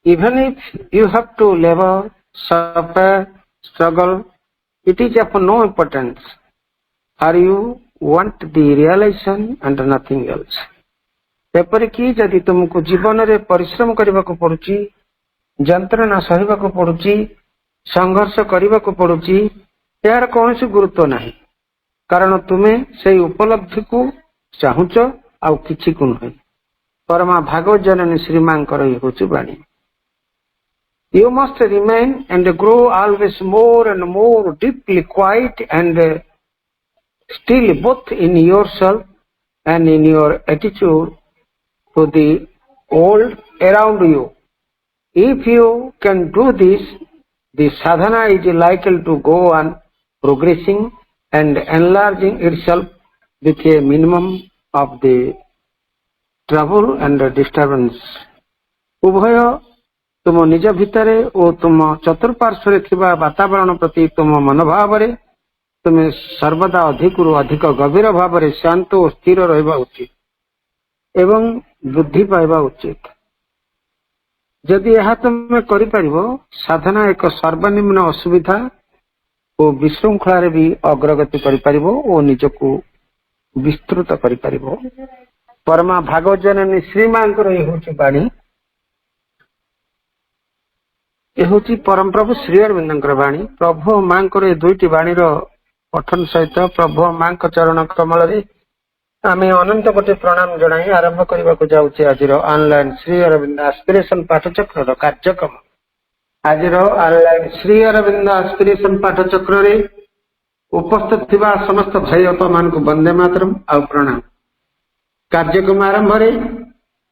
Even if you have to labor, suffer, struggle, it is of no importance, or you want the realization and nothing else. ଏପରିକି ଯଦି ତୁମକୁ ଜୀବନରେ ପରିଶ୍ରମ କରିବାକୁ ପଡୁଛି, ଯନ୍ତ୍ରଣା ସହିବାକୁ ପଡୁଛି, ସଂଘର୍ଷ କରିବାକୁ ପଡୁଛି, ଏହାର କୌଣସି ଗୁରୁତ୍ୱ ନାହିଁ, କାରଣ ତୁମେ ସେହି ଉପଲବ୍ଧିକୁ ଚାହୁଁଛ, ଆଉ କିଛିକୁ ନୁହେଁ। ପରମା ଭାଗବତ ଜନନୀ ଶ୍ରୀମାଙ୍କର ଏହି ହେଉଛି ବାଣୀ। You must remain and grow always more and more deeply quiet and still, both in yourself and in your attitude to the world around you. If you can do this, the sadhana is likely to go on progressing and enlarging itself with a minimum of the trouble and disturbance. ଉଭୟ ତୁମ ନିଜ ଭିତରେ ଓ ତୁମ ଚତୁଃପାର୍ଶ୍ୱରେ ଥିବା ବାତାବରଣ ପ୍ରତି ତୁମ ମନୋଭାବରେ ତୁମେ ସର୍ବଦା ଅଧିକରୁ ଅଧିକ ଗଭୀର ଭାବରେ ଶାନ୍ତ ଓ ସ୍ଥିର ରହିବା ଉଚିତ ଏବଂ ବୃଦ୍ଧି ପାଇବା ଉଚିତ। ଯଦି ଏହା ତୁମେ କରିପାରିବ, ସାଧନା ଏକ ସର୍ବନିମ୍ନ ଅସୁବିଧା ଓ ବିଶୃଙ୍ଖଳାରେ ବି ଅଗ୍ରଗତି କରିପାରିବ ଓ ନିଜକୁ ବିସ୍ତୃତ କରିପାରିବ। ପରମା ଭାଗବତ ଜନନୀ ଶ୍ରୀମାଙ୍କର ଏହି ହେଉଛି ବାଣୀ। ଏ ହେଉଛି ପରମ ପ୍ରଭୁ ଶ୍ରୀ ଅରବିନ୍ଦଙ୍କର ବାଣୀ। ପ୍ରଭୁ ମାଙ୍କର ଏ ଦୁଇଟି ବାଣୀର ପଠନ ସହିତ ପ୍ରଭୁ ମାଙ୍କ ଚରଣ କମଳରେ ଆମେ ଅନନ୍ତ କୋଟି ପ୍ରଣାମ ଜଣାଇ ଆରମ୍ଭ କରିବାକୁ ଯାଉଛେ ଆଜିର ଅନଲାଇନ ଶ୍ରୀ ଅରବିନ୍ଦ ଆସ୍ପିରେସନ ପାଠଚକ୍ରର କାର୍ଯ୍ୟକ୍ରମ। ଆଜିର ଅନଲାଇନ ଶ୍ରୀ ଅରବିନ୍ଦ ଆସ୍ପିରେସନ ପାଠଚକ୍ରରେ ଉପସ୍ଥିତ ଥିବା ସମସ୍ତ ଭାଇ ବାପାମାନଙ୍କୁ ବନ୍ଦେ ମାତରମ୍ ଆଉ ପ୍ରଣାମ। କାର୍ଯ୍ୟକ୍ରମ ଆରମ୍ଭରେ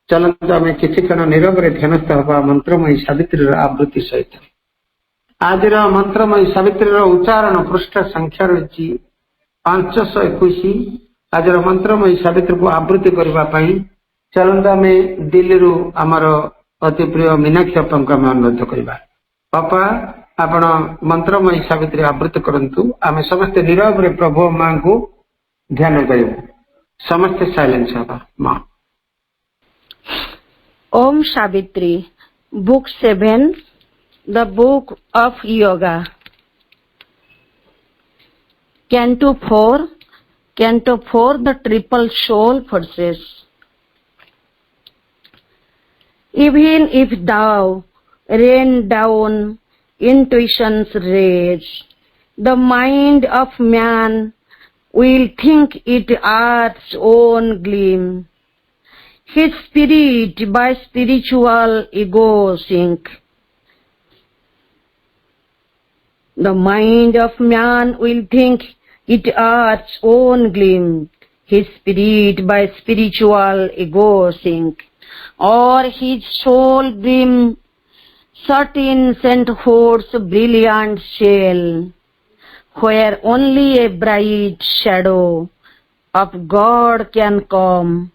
ଚଲନ୍ତୁ ଆମେ କିଛି କ୍ଷଣ ନୀରବରେ ଧ୍ୟାନସ୍ଥ ହେବା ମନ୍ତ୍ରମୟୀ ସାବିତ୍ରୀର ଆବୃତ୍ତି ସହିତ। ଆଜିର ମନ୍ତ୍ରମୟୀ ସାବିତ୍ରୀର ଉଚ୍ଚାରଣ ପୃଷ୍ଠ ସଂଖ୍ୟା ରହିଛି 521। ଆଜିର ମନ୍ତ୍ରମୟୀ ସାବିତ୍ରୀକୁ ଆବୃତ୍ତି କରିବା ପାଇଁ ଚଲନ୍ତୁ ଆମେ ଦିଲ୍ଲୀରୁ ଆମର ଅତି ପ୍ରିୟ ମୀନାକ୍ଷୀ ଅପାଙ୍କୁ ଆମେ ଅନୁରୋଧ କରିବା। ଅପା, ଆପଣ ମନ୍ତ୍ରମୟୀ ସାବିତ୍ରୀ ଆବୃତ୍ତି କରନ୍ତୁ। ଆମେ ସମସ୍ତେ ନୀରବରେ ପ୍ରଭୁ ମାଙ୍କୁ ଧ୍ୟାନ କରିବୁ। ସମସ୍ତେ ସାଇଲେନ୍ସ ହେବା। ମା Om Savitri, Book 7, The Book of Yoga. Canto 4, the Triple Soul Forces. Even if thou rain down intuition's rays, the mind of man will think it earth's own gleam. His spirit by spiritual ego sink. The mind of man will think it earth's own gleam. His spirit by spiritual ego sink. Or his soul brim certain sent horse brilliant shell, where only a bright shadow of God can come.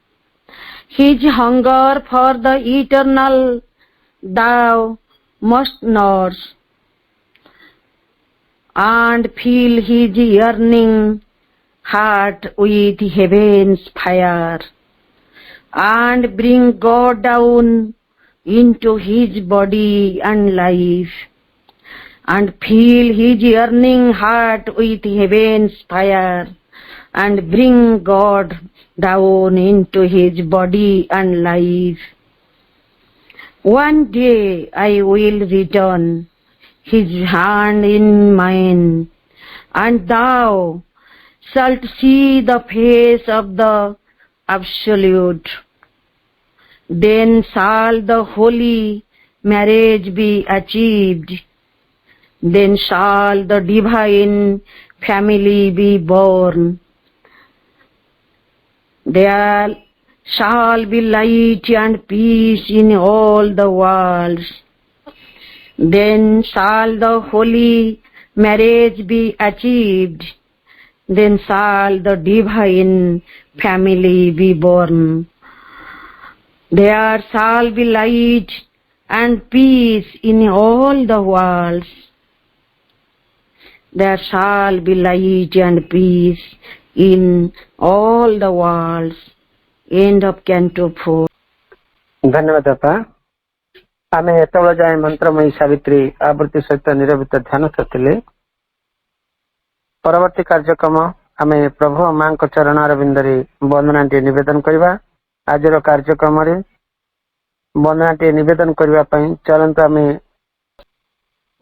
His hunger for the eternal thou must nurse, and fill his yearning heart with heaven's fire, and bring God down into his body and life, and fill his yearning heart with heaven's fire, and bring God down into his body and life. One day I will return his hand in mine, and thou shalt see the face of the Absolute. Then shall the holy marriage be achieved. Then shall the divine family be born. There shall be light and peace in all the worlds. Then shall the holy marriage be achieved. Then shall the divine family be born. There shall be light and peace in all the worlds. There shall be light and peace in all the worlds. End of Canto 4. धन्यवाद बापा आम एत जाए मंत्रमयी सावित्री आवृत्ति सहित निरवित ध्यान करते परवर्ती कार्यक्रम आम प्रभु मां चरणारविंदरे वंदना निवेदन करवा आज कार्यक्रम वंदना निवेदन करने चलते आम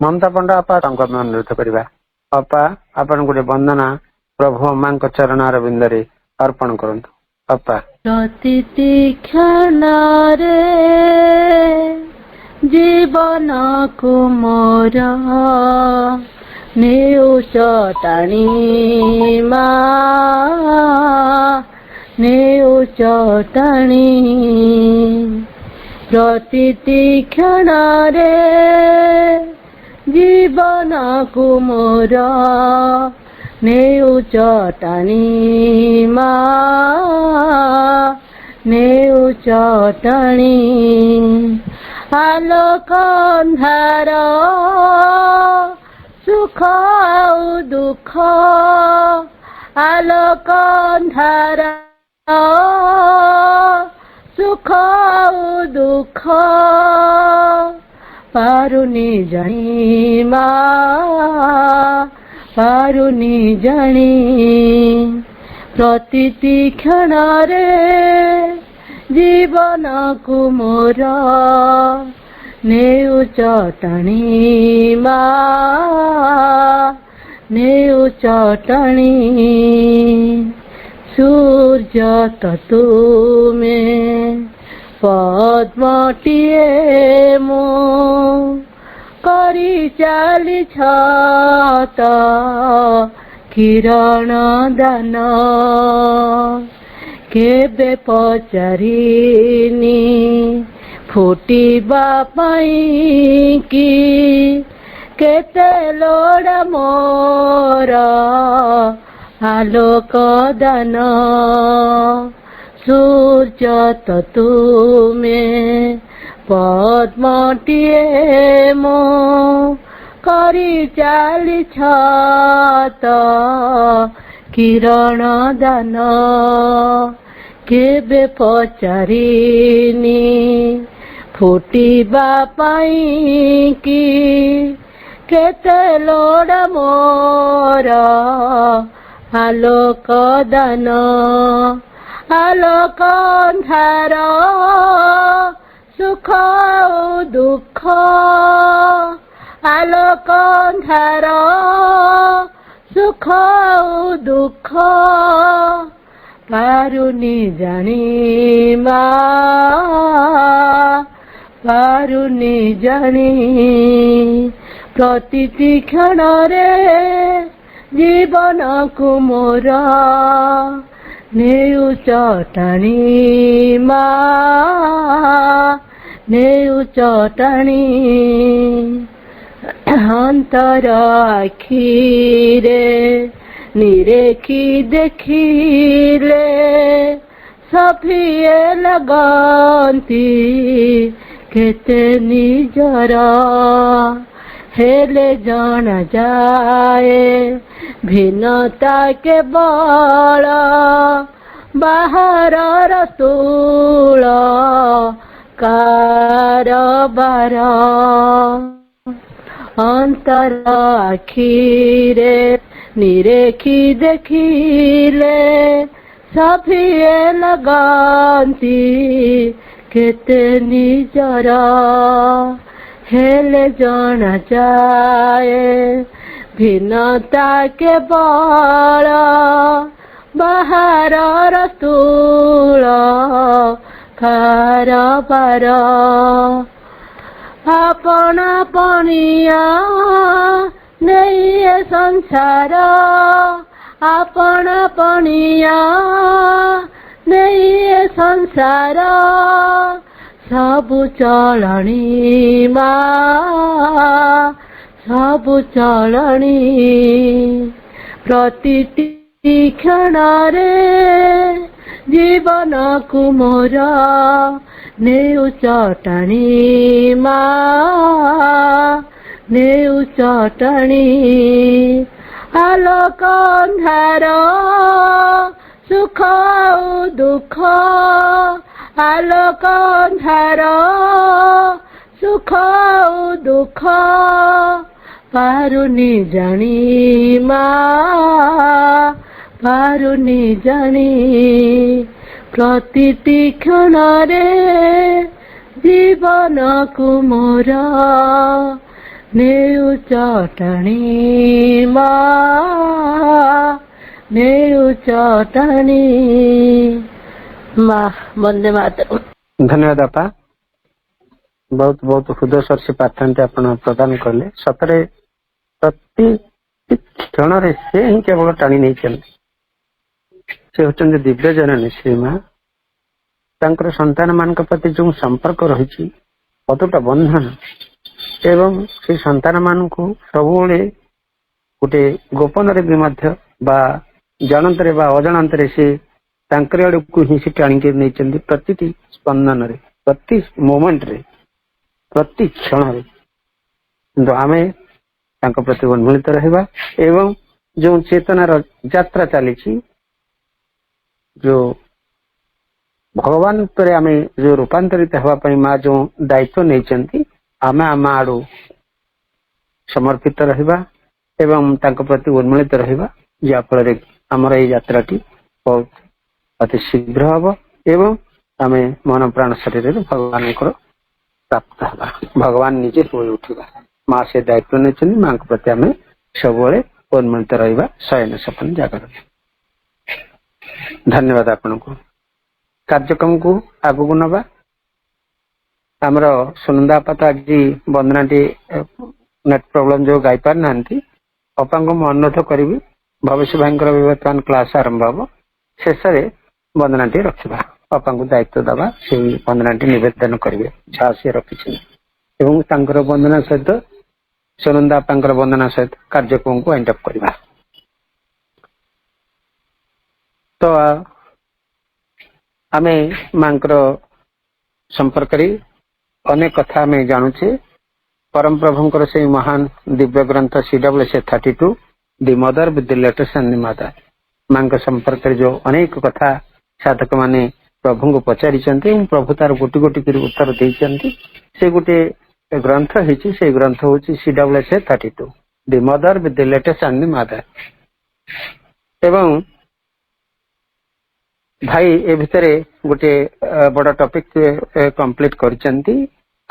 ममता पंडा अपा अनुरोध करवा अपा आपन गोटे वंदना प्रभु मां चरणारविंदरे अर्पण करंतु अपा प्रतिति क्षणरे जीवन को मोर नेउस टाणी नेउस टाणी प्रतिति क्षणरे जीवन को मोर नेउस टाणी नेउस टाणी आलोक अंधार सुख और दुख आलोक अंधार सुख और दुख पारुनी जानी पारुनी जानी प्रतिति क्षणरे जीवन को मोर नेउस टाणी नेउस टाणी सूर्य तुमे पद्मटिए मो करी चाली छत किरण दान केबे पचारिनी फुटिबा पाई कि केते लोड़ मोर आलोक दान सूर्य तुमे पद्मटिए मो करी चाली छत किरण दान केबे पचारिनी फुटिबा पाई कि केते लोड़ मोर आलोक दान आलोक अंधार सुख दुख आलोक अंधार सुख दुख पारुनी जानी पारुनी जानी प्रतिति क्षणरे जीवन को मोर नेउस टाणी नेउस टाणी अंतर आखिरे निरेखी देखिले सफिए लगंती केते निजर हेले जाना जाए भिन्नता के बल बाहर रतुल कारबार अंतर आखिरे निरेखी देखिले सफिए लगंती केते निजर हेले जाना जाए भिन्नता के बल बाहर रतुल कारबार अपना पनिया नहीं संसार अपना पनिया नहीं संसार सबु चलनी सबु चलनी प्रतिति क्षणरे जीवन को मोर नेउस टाणी नेउस टाणी ଆଲୋକ ଅନ୍ଧାର ସୁଖ ଆଉ ଦୁଃଖ ଆଲୋକ ଅନ୍ଧାର ସୁଖ ଆଉ ଦୁଃଖ ପାରୁନି ଜାଣି ମା ପାରୁନି ଜାଣି ପ୍ରତିଟି କ୍ଷଣରେ ଜୀବନକୁ ମୋର ନେଉଛ ଟାଣି ମା ନେଉଛ ଟାଣି ମା ବନ୍ଦେ ମାତରମ୍। ଧନ୍ୟବାଦ ଆପା। ବହୁତ ବହୁତ ହୃଦୟସ୍ପର୍ଶୀ ପ୍ରାର୍ଥନାଟି ଆପଣ ପ୍ରଦାନ କଲେ। ସତରେ ପ୍ରତି କ୍ଷଣରେ ସେ ହିଁ କେବଳ ଟାଣି ନେଇଛନ୍ତି। ସେ ହେଉଛନ୍ତି ଦିବ୍ୟ ଜନନୀ ଶ୍ରୀମା। ତାଙ୍କର ସନ୍ତାନ ମାନଙ୍କ ପ୍ରତି ଯେଉଁ ସମ୍ପର୍କ ରହିଛି ଅତୁଟ ବନ୍ଧନ ଏବଂ ସେ ସନ୍ତାନ ମାନଙ୍କୁ ସବୁବେଳେ ଗୋଟେ ଗୋପନରେ ବି ମଧ୍ୟ ବା ଜାଣନ୍ତରେ ବା ଅଜାଣନ୍ତରେ ସେ ତାଙ୍କର ଆଡକୁ ହିଁ ସେ ଟାଣିକି ନେଇଛନ୍ତି ପ୍ରତିଟି ସ୍ପନ୍ଦନରେ ପ୍ରତି ମୋମେଣ୍ଟରେ ପ୍ରତି କ୍ଷଣରେ। କିନ୍ତୁ ଆମେ ତାଙ୍କ ପ୍ରତି ଉନ୍ମୁଳିତ ରହିବା ଏବଂ ଯେଉଁ ଚେତନାର ଯାତ୍ରା ଚାଲିଛି ଯୋଉ ଭଗବାନ ଉପରେ ଆମେ ଯୋଉ ରୂପାନ୍ତରିତ ହେବା ପାଇଁ ମା ଯୋଉ ଦାୟିତ୍ୱ ନେଇଛନ୍ତି ଆମେ ଆମ ଆଡୁ ସମର୍ପିତ ରହିବା ଏବଂ ତାଙ୍କ ପ୍ରତି ଉନ୍ମୁଳିତ ରହିବା ଯାହାଫଳରେ ଆମର ଏଇ ଯାତ୍ରାଟି ବହୁତ ଅତି ଶୀଘ୍ର ହବ ଏବଂ ଆମେ ମନ ପ୍ରାଣ ଶରୀରରେ ଭଗବାନଙ୍କର ପ୍ରାପ୍ତ ହେବା। ଭଗବାନ ନିଜେ ହୋଇ ଉଠିବା। ମା ସେ ଦାୟିତ୍ୱ ନେଇଛନ୍ତି। ମାଙ୍କ ପ୍ରତି ଆମେ ସବୁବେଳେ ଉନ୍ମୁଳିତ ରହିବା ଶୟନ ସପନ ଜାଗରରେ। ଧନ୍ୟବାଦ ଆପଣଙ୍କୁ। କାର୍ଯ୍ୟକ୍ରମକୁ ଆଗକୁ ନବା। ଆମର ସୁନନ୍ଦା ଆପା ତ ଆଜି ବନ୍ଦନାଟି ନେଟ୍ ପ୍ରୋବ୍ଲେମ ଯୋଉ ଗାଇ ପାରିନାହାନ୍ତି। ଅପାଙ୍କୁ ମୁଁ ଅନୁରୋଧ କରିବି ଭବିଷ୍ୟ ଭାଇଙ୍କର ବର୍ତ୍ତମାନ କ୍ଲାସ ଆରମ୍ଭ ହବ। ଶେଷରେ ବନ୍ଦନାଟି ରଖିବା। ଅପାଙ୍କୁ ଦାୟିତ୍ୱ ଦେବା ସେଇ ବନ୍ଦନାଟି ନିବେଦନ କରିବେ ଯାହା ସିଏ ରଖିଛନ୍ତି ଏବଂ ତାଙ୍କର ବନ୍ଦନା ସହିତ ସୁନନ୍ଦା ଆପାଙ୍କର ବନ୍ଦନା ସହିତ କାର୍ଯ୍ୟକ୍ରମକୁ ୱାଇଣ୍ଡ ଅପ୍ କରିବା। ତ ଆମେ ମାଙ୍କର ସମ୍ପର୍କରେ ଅନେକ କଥା ଆମେ ଜାଣୁଛେ। ପରମ ପ୍ରଭୁଙ୍କର ସେଇ ମହାନ ଦିବ୍ୟ ଗ୍ରନ୍ଥ CWS-32 the mother with the letters and the mother ମାଙ୍କ ସମ୍ପର୍କରେ ଯୋଉ ଅନେକ କଥା ସାଧକ ମାନେ ପ୍ରଭୁଙ୍କୁ ପଚାରିଛନ୍ତି ଏବଂ ପ୍ରଭୁ ତାର ଗୋଟି ଗୋଟି କରି ଉତ୍ତର ଦେଇଛନ୍ତି। ସେ ଗୋଟେ ଗ୍ରନ୍ଥ ହେଇଛି। ସେଇ ଗ୍ରନ୍ଥ ହଉଛି CWS-32 the mother with the letters and the mother. ଏବଂ ଭାଇ ଏ ଭିତରେ ଗୋଟେ ବଡ ଟପିକ କମ୍ପ୍ଲିଟ କରିଛନ୍ତି।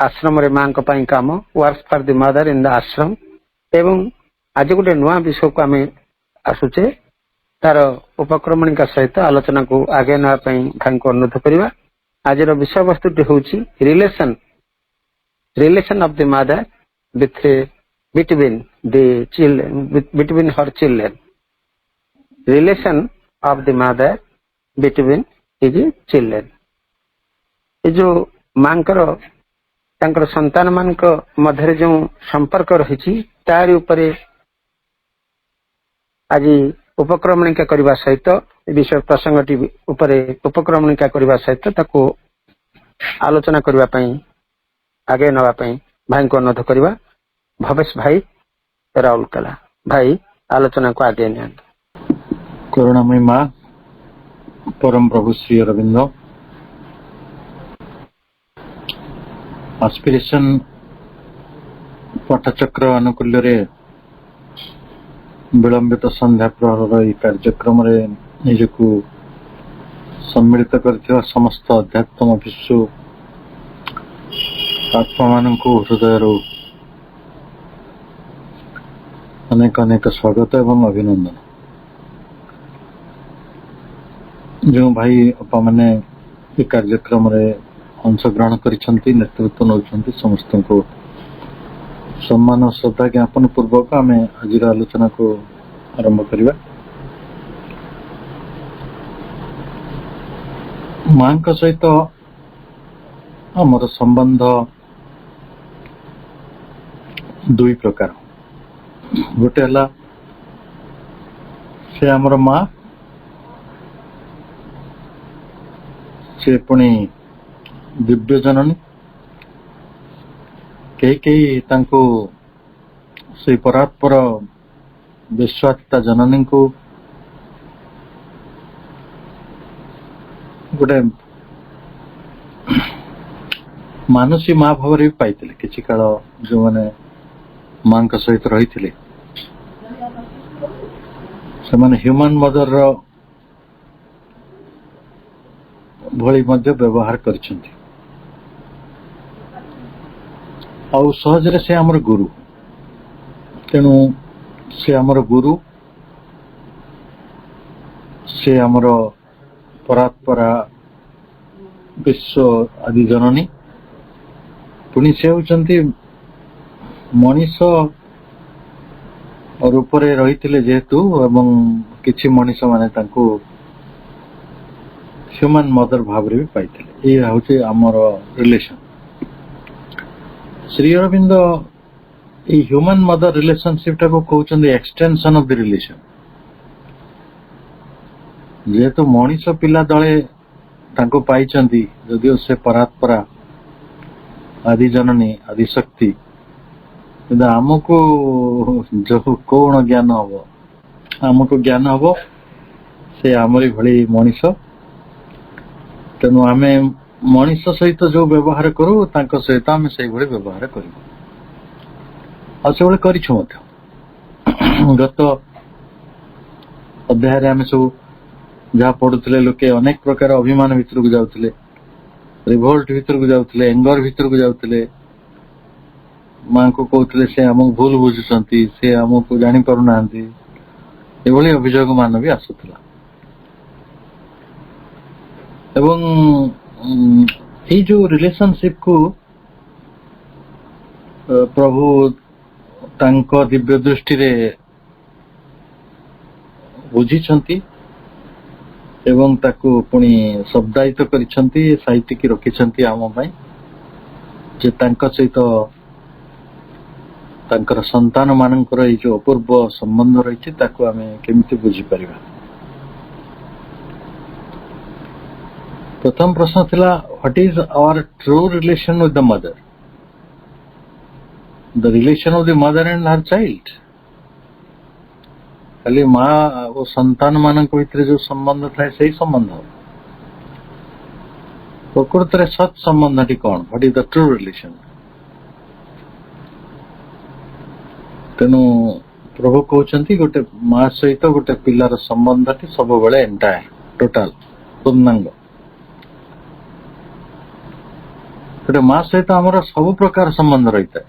ଆଶ୍ରମରେ ମାଙ୍କ ପାଇଁ କାମ ୱାର୍କ ଫର ଦି ମଦର ଇନ ଦ ଆଶ୍ରମ। ଏବଂ ଆଜି ଗୋଟେ ନୂଆ ବିଷୟକୁ ଆମେ ଆସୁଛେ। ତାର ଉପକ୍ରମଣିକା ସହିତ ଆଲୋଚନାକୁ ଆଗେଇ ନେବା ପାଇଁ ଭାଇଙ୍କୁ ଅନୁରୋଧ କରିବା। ଆଜିର ବିଷୟବସ୍ତୁଟି ହେଉଛି relation of the mother between her children. Relation of the mother between his children. ଏ ଯୋଉ ମାଙ୍କର ତାଙ୍କର ସନ୍ତାନ ମାନଙ୍କ ମଧ୍ୟରେ ଯେଉଁ ସମ୍ପର୍କ ରହିଛି ତାରି ଉପରେ ଆଜି ଉପକ୍ରମଣିକା କରିବା ସହିତ ଏ ବିଷୟ ପ୍ରସଙ୍ଗଟି ଉପରେ ଉପକ୍ରମଣିକା କରିବା ସହିତ ତାକୁ ଆଲୋଚନା କରିବା ପାଇଁ ଆଗେଇ ନେବା ପାଇଁ ଭାଇଙ୍କୁ ଅନୁରୋଧ କରିବା। ଭବେଶ ଭାଇ ରାଉରକେଲା ଭାଇ ଆଲୋଚନାକୁ ଆଗେଇ ନିଅନ୍ତୁ। କରୁଣାମୟୀ ମା ପରମ ପ୍ରଭୁ ଶ୍ରୀ ଅରବିନ୍ଦ ଆସ୍ପିରେସନ ପାଠଚକ୍ର ଆନୁକୂଲ୍ୟରେ ବିଳମ୍ବିତ ସନ୍ଧ୍ୟା ପ୍ରହରର ଏହି କାର୍ଯ୍ୟକ୍ରମରେ ନିଜକୁ ସମ୍ମିଳିତ କରିଥିବା ସମସ୍ତ ଅଧ୍ୟାତ୍ମ ଭିଷୁ ଆତ୍ମାମାନଙ୍କୁ ହୃଦୟରୁ ଅନେକ ଅନେକ ସ୍ୱାଗତ ଏବଂ ଅଭିନନ୍ଦନ। ଯେଉଁ ଭାଇ ଅପାମାନେ ଏ କାର୍ଯ୍ୟକ୍ରମରେ ଅଂଶଗ୍ରହଣ କରିଛନ୍ତି ନେତୃତ୍ୱ ନେଉଛନ୍ତି ସମସ୍ତଙ୍କୁ ସମ୍ମାନ ଓ ଶ୍ରଦ୍ଧା ଜ୍ଞାପନ ପୂର୍ବକ ଆମେ ଆଜିର ଆଲୋଚନାକୁ ଆରମ୍ଭ କରିବା। ମାଙ୍କ ସହିତ ଆମର ସମ୍ବନ୍ଧ ଦୁଇ ପ୍ରକାର। ଗୋଟେ ହେଲା ସେ ଆମର ମା, ସେ ପୁଣି ଦିବ୍ୟ ଜନନୀ। କେହି କେହି ତାଙ୍କୁ ସେଇ ପରାତ୍ପର विश्वात्ता जननी को गोटे मानसी माँ भाव भी पाई किसी काल जो मैंने माँ सहित रही से ह्यूमन मदर भली मध्य व्यवहार करिसेंती आउ सहजरे से आमर गुरु तेणु से आमर गुरु से आमर परात्परा विश्व आदि जननी पुणी से होचंती मनीष रूप रही जेहेतु एवं किछि मनीष माने तांको ह्यूमन मदर भाव भी पाई ये हूँ आमर relation Shri Arvind human mother relationship टा को कहते एक्सटेंशन ऑफ द रिलेशन जेहेतु मनीष पिला दले तांको पाइचंती जदिओ से परात्परा आदि जननी आदि शक्ति आमको जो कौन ज्ञान हम आमको ज्ञान हम से आमरी भली मनीष तेणु आम मनीष सहित जो व्यवहार करूँ सहित आम से व्यवहार करूँ करूँ गत अध्याय आम सब जहाँ पढ़ुले लोके अनेक प्रकार अभिमान भितर को जाऊले रिवोल्ट भितर को जाऊले एंगर भितर को जाऊले माँ को कहते से आमको भूल बुझुंट से आमको जानी पारना ये अभियोग मान भी आसूला एवं ये जो रिलेशनशिप को प्रभु तांको दिव्य दृष्टि रे बुझिछंती एवं ताको पुणी शब्दायित करिछंती साहित्यिक रखिछंती आम पई जे तांको सहित तांकर संतान मानकर ये जो अपूर्व संबंध रही ताको आमे केमिति बुझी परिबा। प्रथम प्रश्न थिला what is our true relation with the mother the relation of the mother and her child खाली माँ और संतान मान भीतर जो संबंध था से संबंध प्रकृत रे सत संबंध कौन what is the true relation तेणु प्रभु कहते गोटे माँ सहित गोटे पिलार संबंध सब बेले एंटायर टोटाल पूर्णांग गोटे माँ सहित आमर सब प्रकार संबंध रही है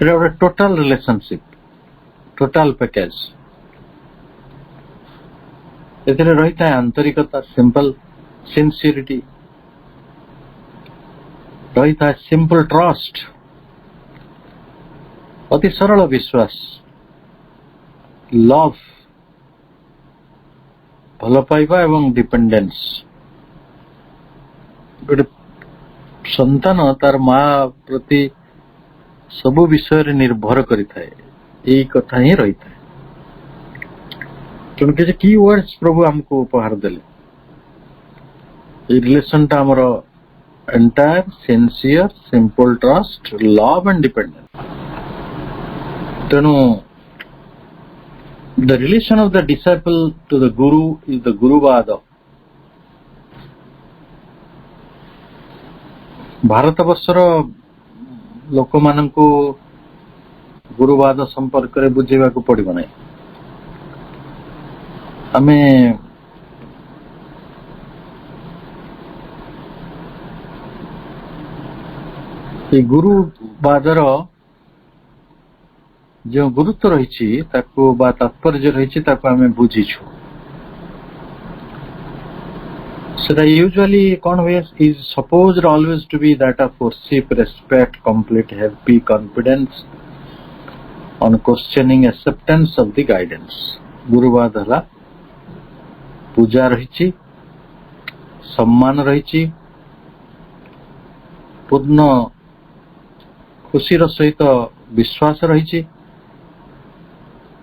गोटे टोटाल रिलेशनशिप टोटाल पैकेज एथिरे रही है आंतरिकता सिंपल सिंसियरिटी रही है सिंपल ट्रस्ट अति सरल विश्वास लव भल पाइबा एवं डिपेंडेंस गोटे संतान तार माँ प्रति सबु विषय निर्भर करिथाए यही कथा ही रही है क्योंकि की वर्ड्स प्रभु हमको उपहार देले रिलेशन टा हमर entire sincere simple trust love and dependence तेणु the relation of the disciple to the guru is the गुरुवाद भारत वर्षर लोक मान को गुरुवाद संपर्क में बुझेगा पड़ो ना आमे गुरुवादर जो गुरुत्व रही तात्पर्य रही आम बुझीछु यूजुअली कौन हुए is supposed always to be that of worship respect complete happy confidence unquestioning acceptance of the guidance गुरुवाद हला पूजा रही सम्मान रही पूर्ण खुशीर सहित विश्वास रही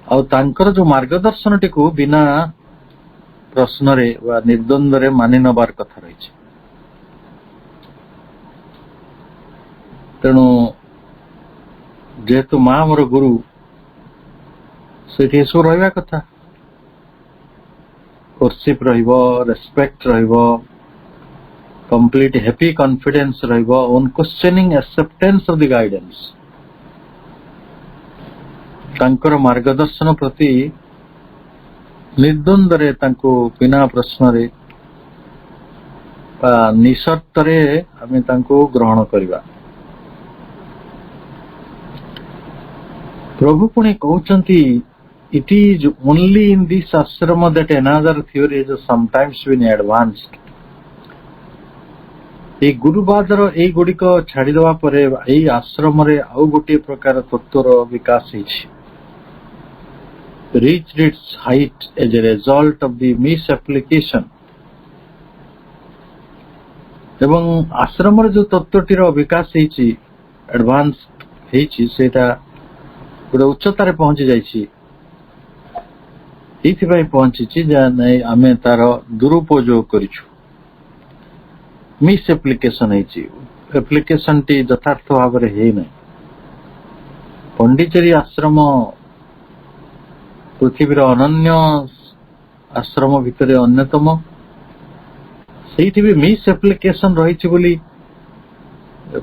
और जो मार्गदर्शन टी को बिना प्रश्न रे वा निर्द्वंद रे मानि नबार कथा रही तेणु ଯେହେତୁ ମା ମୋର ଗୁରୁ, ସେଠି ଏସବୁ ରହିବା କଥା। worship ରହିବ, ରେସ୍ପେକ୍ଟ ରହିବ, କମ୍ପ୍ଲିଟ ହ୍ୟାପି କନଫିଡେନ୍ସ ରହିବ, ଅନକ୍ୱେଶ୍ଚନିଂ ଆକ୍ସେପ୍ଟାନ୍ସ ଅଫ ଦି ଗାଇଡେନ୍ସ। ତାଙ୍କର ମାର୍ଗଦର୍ଶନ ପ୍ରତି ନିର୍ଦ୍ୱନ୍ଦରେ, ତାଙ୍କୁ ବିନା ପ୍ରଶ୍ନରେ ବା ନିସର୍ତ୍ତରେ ଆମେ ତାଙ୍କୁ ଗ୍ରହଣ କରିବା। ପ୍ରଭୁ ପୁଣି କହୁଛନ୍ତି, it is only in this ashrama that another theory has sometimes been advanced. এই ଗୁରୁବାଦର ଏଇ ଗୁଡ଼ିକ ଛାଡ଼ିଦେବା ପରେ ଏଇ ଆଶ୍ରମରେ ଆଉ ଗୋଟିଏ ପ୍ରକାର ତତ୍ତ୍ୱର ବିକାଶ ହେଇଛି। reached its height as a result of the misapplication. ଏବଂ ଆଶ୍ରମର ଯୋଉ ତତ୍ତ୍ୱଟିର ବିକାଶ ହେଇଛି, ଆଡଭାନ୍ସ ହେଇଛି, ସେଇଟା ଗୋଟେ ଉଚ୍ଚତାରେ ପହଞ୍ଚି ଯାଇଛି। ଏଇଥିପାଇଁ ପହଞ୍ଚିଛି ଯେ ନାଇଁ ଆମେ ତାର ଦୁରୁପଯୋଗ କରିଛୁ, ମିସ୍ ଆପ୍ଲିକେସନ ହେଇଛି, ଆପ୍ଲିକେସନଟି ଯଥାର୍ଥ ଭାବରେ ହେଇନାହିଁ। ପଣ୍ଡିଚେରୀ ଆଶ୍ରମ ପୃଥିବୀର ଅନନ୍ୟ ଆଶ୍ରମ ଭିତରେ ଅନ୍ୟତମ। ସେଇଠି ବି ମିସ୍ ଆପ୍ଲିକେସନ ରହିଛି ବୋଲି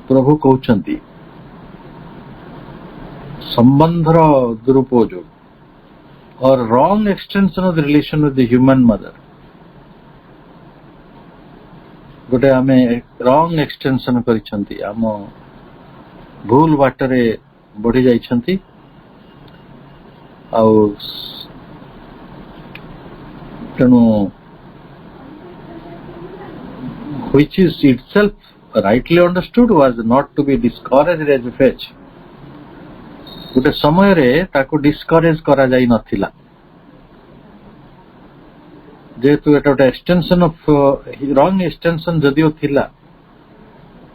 ପ୍ରଭୁ କହୁଛନ୍ତି। ସମ୍ବନ୍ଧର ଦୁରୁପଯୋଗ or wrong extension of the relation with the human mother. ଗୋଟେ ଆମେ wrong extension କରିଛନ୍ତି, ଆମ ଭୁଲ ବାଟରେ ବଢି ଯାଇଛନ୍ତି। ଆଉ ତେଣୁ which is itself rightly understood was not to be discouraged as a fetch. ଗୋଟେ ସମୟରେ ତାକୁ ଡିସ୍କରେଜ କରାଯାଇ ନଥିଲା, ଯେହେତୁ ଏଟା ଗୋଟେ ଏକ୍ସଟେନସନ ଅଫ ରଙ୍ଗ ଏକ୍ସଟେନସନ ଯଦିଓ ଥିଲା,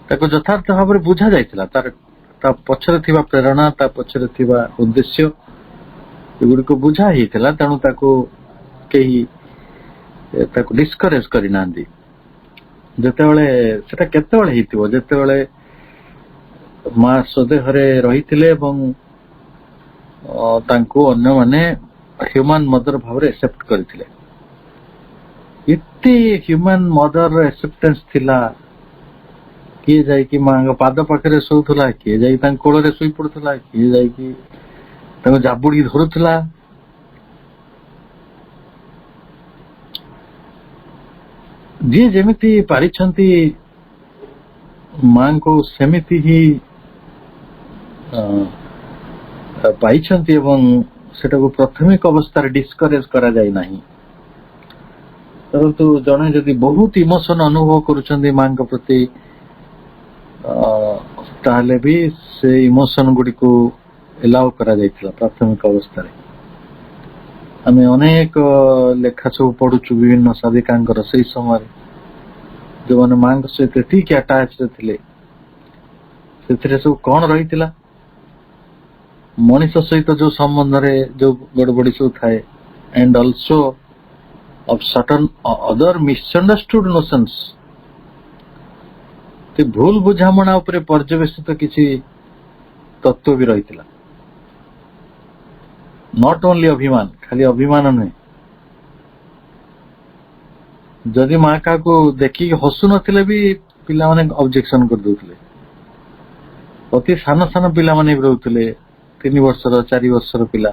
ତାକୁ ଯଥାର୍ଥ ଭାବରେ ବୁଝା ଯାଇଥିଲା। ତା ପଛରେ ଥିବା ପ୍ରେରଣା, ତା ପଛରେ ଥିବା ଉଦ୍ଦେଶ୍ୟ ଏଗୁଡ଼ିକୁ ବୁଝା ହେଇଥିଲା। ତେଣୁ ତାକୁ କେହି ତାକୁ ଡିସ୍କରେଜ କରିନାହାନ୍ତି। ଯେତେବେଳେ ସେଟା କେତେବେଳେ ହେଇଥିବ, ଯେତେବେଳେ ମା ସ୍ୱଦେହରେ ରହିଥିଲେ ଏବଂ ତାଙ୍କୁ ଅନ୍ୟମାନେ ହ୍ୟୁମାନ ମଦର ଭାବରେ ଆକ୍ସେପ୍ଟ କରିଥିଲେ। ଏତେ ହ୍ୟୁମାନ ମଦର ଆକ୍ସେପ୍ଟାନ୍ସ ଥିଲା, କିଏ ଯାଇକି ମାଙ୍କ ପାଦ ପାଖରେ ଶୋଉଥିଲା, କିଏ ଯାଇକି ତାଙ୍କ କୋଳରେ ଶୋଇ ପଡୁଥିଲା, କିଏ ଯାଇକି ତାଙ୍କୁ ଜାବୁଡି ଧରୁଥିଲା। ଯିଏ ଯେମିତି ପାରିଛନ୍ତି ମାଙ୍କୁ ସେମିତି ହିଁ ପାଇଛନ୍ତି ଏବଂ ସେଟାକୁ ପ୍ରାଥମିକ ଅବସ୍ଥାରେ ଡିସ୍କରେଜ କରାଯାଇ ନାହିଁ। ପରନ୍ତୁ ଜଣେ ଯଦି ବହୁତ ଇମୋସନ ଅନୁଭବ କରୁଛନ୍ତି ମାଙ୍କ ପ୍ରତି, ତାହେଲେ ବି ସେ ଇମୋସନ ଗୁଡ଼ିକୁ ଏଲାଉ କରାଯାଇଥିଲା ପ୍ରାଥମିକ ଅବସ୍ଥାରେ। ଆମେ ଅନେକ ଲେଖା ସବୁ ପଢୁଛୁ ବିଭିନ୍ନ ସାଧିକାଙ୍କର ସେଇ ସମୟରେ, ଯୋଉମାନେ ମାଙ୍କ ସହିତ ଠିକ ଆଟାଚ ଥିଲେ। ସେଥିରେ ସବୁ କଣ ରହିଥିଲା? ମଣିଷ ସହିତ ଯୋଉ ସମ୍ବନ୍ଧରେ ଯୋଉ ଗଡବଡି ସବୁ ଥାଏ, and also of certain other misunderstood notions, ସେ ଭୁଲ ବୁଝାମଣା ଉପରେ ପର୍ଯ୍ୟବେସିତ କିଛି ତତ୍ତ୍ୱ ବି ରହିଥିଲା। ନଟ୍ ଓନ୍ଲି ଅଭିମାନ, ଖାଲି ଅଭିମାନ ନୁହେଁ। ଯଦି ମା କାହାକୁ ଦେଖିକି ହସୁ ନଥିଲେ ବି ପିଲାମାନେ ଅବଜେକ୍ସନ କରିଦଉଥିଲେ। ଅତି ସାନ ସାନ ପିଲାମାନେ ବି ରହୁଥିଲେ, 3 ବର୍ଷର 4 ବର୍ଷର ପିଲା,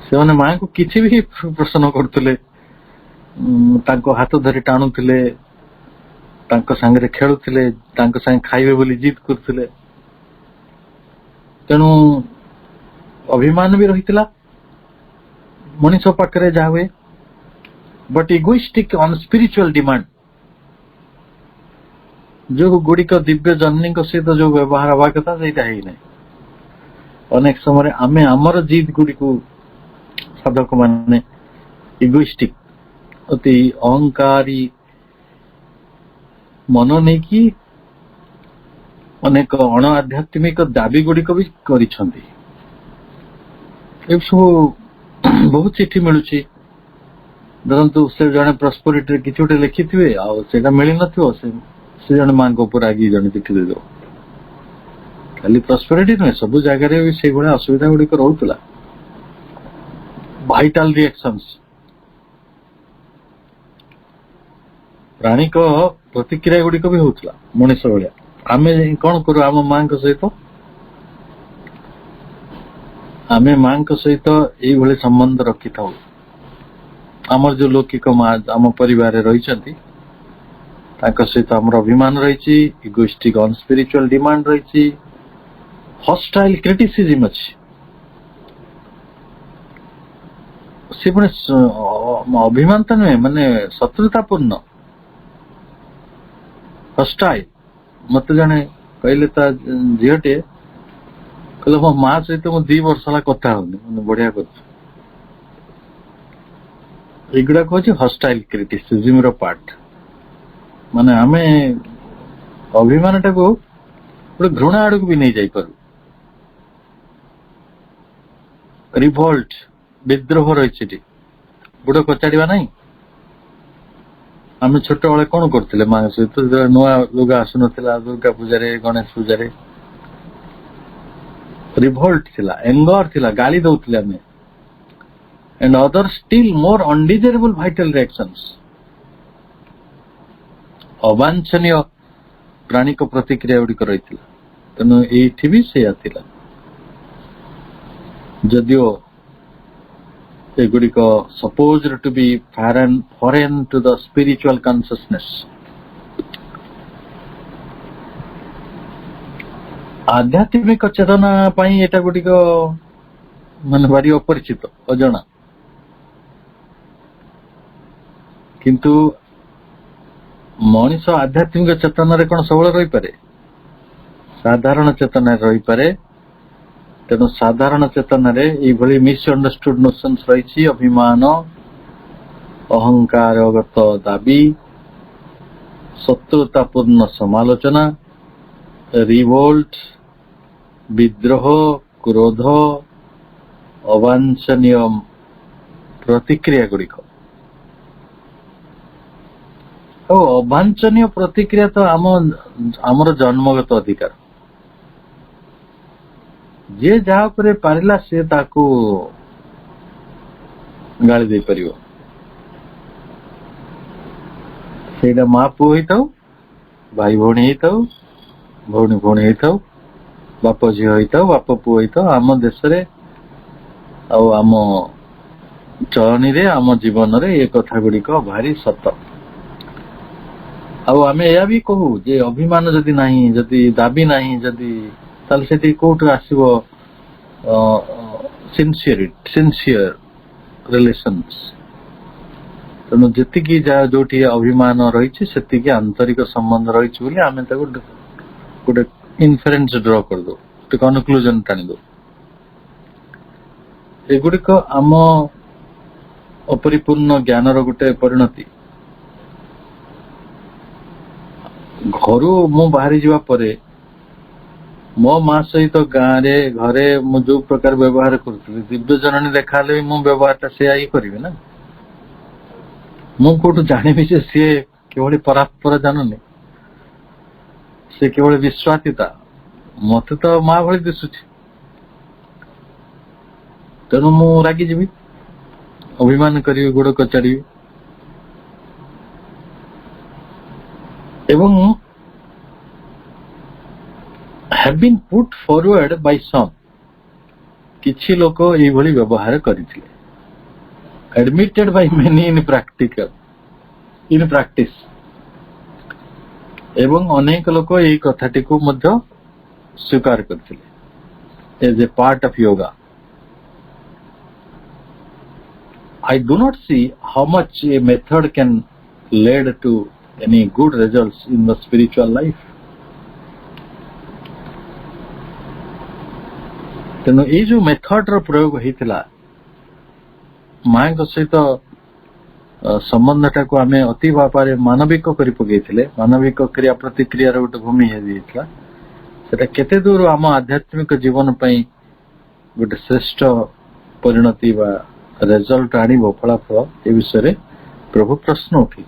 ସେମାନେ ମାଙ୍କୁ କିଛି ବି ପ୍ରଶ୍ନ କରୁଥିଲେ, ତାଙ୍କ ହାତ ଧରି ଟାଣୁଥିଲେ, ତାଙ୍କ ସାଙ୍ଗରେ ଖେଳୁଥିଲେ, ତାଙ୍କ ସାଙ୍ଗେ ଖାଇବେ ବୋଲି ଜିଦ୍ କରୁଥିଲେ। ତେଣୁ ଅଭିମାନ ବି ରହିଥିଲା ମଣିଷ ପାଖରେ ଯାହା ହୁଏ, ବଟ୍ ଇଗୋଇଷ୍ଟିକ ଅନ୍ ସ୍ପିରିଚୁଆଲ ଡିମାଣ୍ଡ, ଯୋଉ ଗୁଡ଼ିକ ଦିବ୍ୟ ଜନନୀଙ୍କ ସହିତ ଯୋଉ ବ୍ୟବହାର ହବା କଥା ସେଇଟା ହେଇନାହିଁ। ଅନେକ ସମୟରେ ଆମେ ଆମର ଜିଦ୍ ଗୁଡ଼ିକୁ ସାଧକ ମାନେ ଇଗୋଇଷ୍ଟିକ, ଅତି ଅହଙ୍କାରୀ ମନ ନେଇକି ଅନେକ ଅଣ ଆଧ୍ୟାତ୍ମିକ ଦାବି ଗୁଡ଼ିକ ବି କରିଛନ୍ତି। ଏସବୁ ବହୁତ ଚିଠି ମିଳୁଛି। ଧରନ୍ତୁ ସେ ଜଣେ ପ୍ରସ୍ପରିଟିରେ କିଛି ଗୋଟେ ଲେଖିଥିବେ, ଆଉ ସେଇଟା ମିଳିନଥିବ, ସେ ଜଣେ ମାଙ୍କ ଉପରେ ଆଗି ଜଣେ ଚିଠି ଦେଇଦେବ। खाली प्रस्पेरिटी नुहे सब जगह भी से असुविधा गुड़िक रोला भाइटाल रिएक्शंस प्राणिक प्रतिक्रिया गुड़िक भी होता मनीष भाया आम कौन करूँ आम माँ सहित आम माँ सहित ये संबंध रखी था आमर जो लौकिक माँ आम परिवार रही सहित आमर अभिमान रही इगोइस्टिक अनस्पिरिचुअल डिमांड रही हॉस्टाइल क्रिटिसिज्म अच्छी सी पुणे अभिमान तो नुहे माने शत्रुतापूर्ण हॉस्टाइल मत जने कहले झीटे कहले मो माँ सहित मु 2 वर्ष है कथा होनी बढ़िया कर एगुड़ा कह हॉस्टाइल क्रिटिसिज्म रो पार्ट माने आमे अभिमान टा को घृणा आड़ को भी नहीं जाई पारू रिभोल्ट विद्रोह रही गुड़ कचाड़ा ना आम छोट बेले कौन करते माँ सहित नुआ लुगा आसुन दुर्गा पूजा गणेश पूजा रिभोल्ट थिला एंगर थिला गाली दौले आम and other still more undesirable vital reactions अवांछनीय प्राणिक प्रतिक्रिया गुड़िक रही तेणु ये भी से जदियो एगुड़िक suppose to be foreign to the spiritual consciousness आध्यात्मिक चेतना एटा गुड़िक मान भारी अपरिचित अजना किंतु मनीष आध्यात्मिक चेतन कौन सब रही पारे साधारण चेतन रही पारे तेणु साधारण चेतन ये मिसअंडरस्टूड नोशंस रही अभिमान अहंकारगत दाबी शत्रुतापूर्ण समालोचना रिवोल्ट विद्रोह क्रोध अवांछनीय प्रतिक्रिया गुड़िक अवांछनीय प्रतिक्रिया तो आमर जन्मगत अधिकार जे जहा पर पारिला से ताकू गाली दे परियो सेटा माँ पुओ ही थाउ भाई भौणी ही थाउ भौणी भौणी ही थाउ बाप झील ही थाउ बाप पुओ ही थाउ आम देश रे आम चलनी रे आम जीवन रे ये कथा गुड़िक भारी सत आम या भी कहू जे अभिमान जदि नहीं जदि दाबी नहीं जदि से कौट आसो सिंसियर रिलेशंस तेणु जी जो अभिमान रही से आंतरिक संबंध रही आम गोटे इनफरेन्स ड्र कर दो कनक्लूजन टाणी दो एगुड़िक आम अपरिपूर्ण ज्ञानर गोटे परिणति घर मु बाहरी जावा परे मो माँ सहित गाँव रे घरे मु जो प्रकार व्यवहार करुली दिव्य जननी देखा भी मो व्यवहार से ही करी ना मु कौटू जानी सी केवल परात्पर जाननी से केवल विश्वासिता मत तो माँ भाई दिशुची तेणु मु रागी जीवी अभिमान करी गोड़ कचाड़ी एवं have been put forward by some किछि लोक ये भली व्यवहार करथिले admitted by many in practice एवं अनेक लोक ये कथाटी को मध्य स्वीकार करथिले as a part of yoga. I do not see how much a method can lead to any good results in the spiritual life. तेणु ये जो मेथड रो प्रयोग होता माँ सहित संबंधटा को आम अति भाव मानविक कर पकईले मानविक क्रिया प्रतिक्रिया गोटे भूमि होता केते दूर आम आध्यात्मिक जीवन गोटे श्रेष्ठ परिणति बा रिजल्ट आनिबो फलाफल ए विषय प्रभु प्रश्न उठे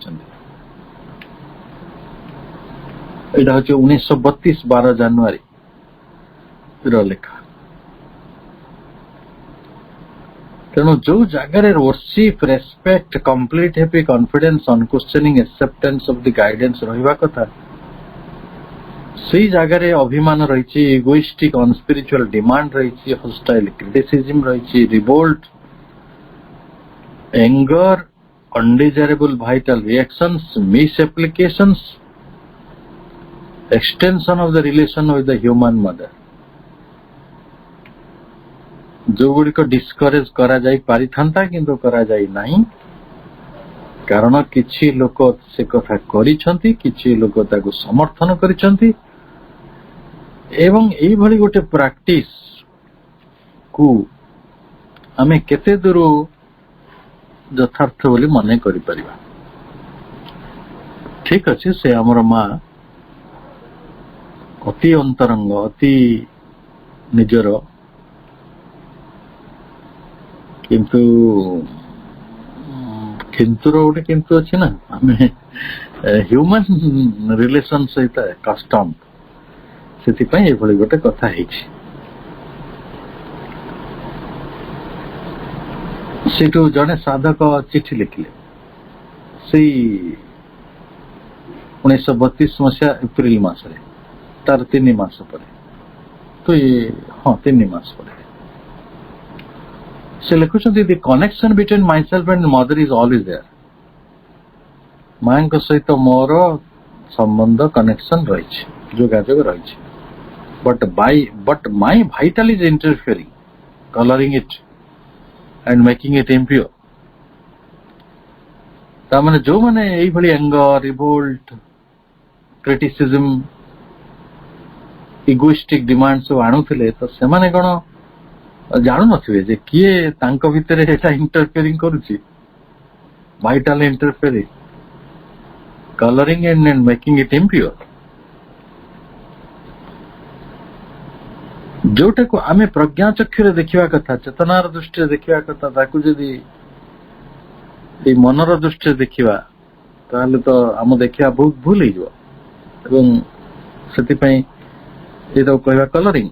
यहाँ हूँ 1932 12 जानुआरी ଲେଖା। ତେଣୁ ଯୋଉ ଜାଗାରେ worship, respect, complete happy confidence, unquestioning acceptance of the guidance ରହିବା କଥା, ସେଇ ଜାଗାରେ ଅଭିମାନ ରହିଛି, egoistic unspiritual demand ରହିଛି, hostile criticism ରହିଛି, revolt, anger, undesirable vital reactions, misapplications, extension of the relation with the human mother, ଯୋଉଗୁଡିକ ଡିସ୍କରେଜ କରାଯାଇ ପାରିଥାନ୍ତା କିନ୍ତୁ କରାଯାଇ ନାହିଁ, କାରଣ କିଛି ଲୋକ ସେ କଥା କରିଛନ୍ତି, କିଛି ଲୋକ ତାକୁ ସମର୍ଥନ କରିଛନ୍ତି, ଏବଂ ଏଇଭଳି ଗୋଟେ ପ୍ରାକ୍ଟିସ କୁ ଆମେ କେତେ ଦୂର ଯଥାର୍ଥ ବୋଲି ମନେ କରିପାରିବା। ଠିକ ଅଛି, ସେ ଆମର ମା ଅତି ଅନ୍ତରଙ୍ଗ, ଅତି ନିଜର, କିନ୍ତୁ କିନ୍ତୁର ଗୋଟେ କିନ୍ତୁ ଅଛି ନା, ଆମେ ହ୍ୟୁମାନ ରିଲେସନ ସହିତ କଷ୍ଟମ, ସେଥିପାଇଁ ଏଭଳି ଗୋଟେ କଥା ହେଇଛି। ସେଠୁ ଜଣେ ସାଧକ ଚିଠି ଲେଖିଲେ ସେଇ 1932 ମସିହା ଏପ୍ରିଲ ମାସରେ, ତାର 3 ମାସ ପରେ, ତ 3 ମାସ ପରେ ସେ ଲେଖୁଛନ୍ତି, the connection between myself and mother is always there. ମାଙ୍କ ସହିତ ମୋର ସମ୍ବନ୍ଧ, କନେକ୍ସନ ରହିଛି, ଯୋଗାଯୋଗ ରହିଛି, but my vital is interfering, colouring it and making it impure। ତାମାନେ ଯୋଉମାନେ ଏଇଭଳି anger, revolt, criticism, egoistic demands ସବୁ ଆଣୁଥିଲେ, ତ ସେମାନେ କଣ ଜାଣୁନଥିବେ ଯେ କିଏ ତାଙ୍କ ଭିତରେ ଏଟା ଇଣ୍ଟରଫିୟରିଂ କରୁଛି, vital ଇଣ୍ଟରଫିୟରିଂ, colouring and making it impure। ଯୋଉଟାକୁ ଆମେ ପ୍ରଜ୍ଞା ଚକ୍ଷୁରେ ଦେଖିବା କଥା, ଚେତନାର ଦୃଷ୍ଟିରେ ଦେଖିବା କଥା, ତାକୁ ଯଦି ଏଇ ମନର ଦୃଷ୍ଟିରେ ଦେଖିବା ତାହେଲେ ତ ଆମ ଦେଖିବା ବହୁତ ଭୁଲ ହେଇଯିବ, ଏବଂ ସେଥିପାଇଁ ଏଇଟାକୁ କହିବା କଲରିଂ।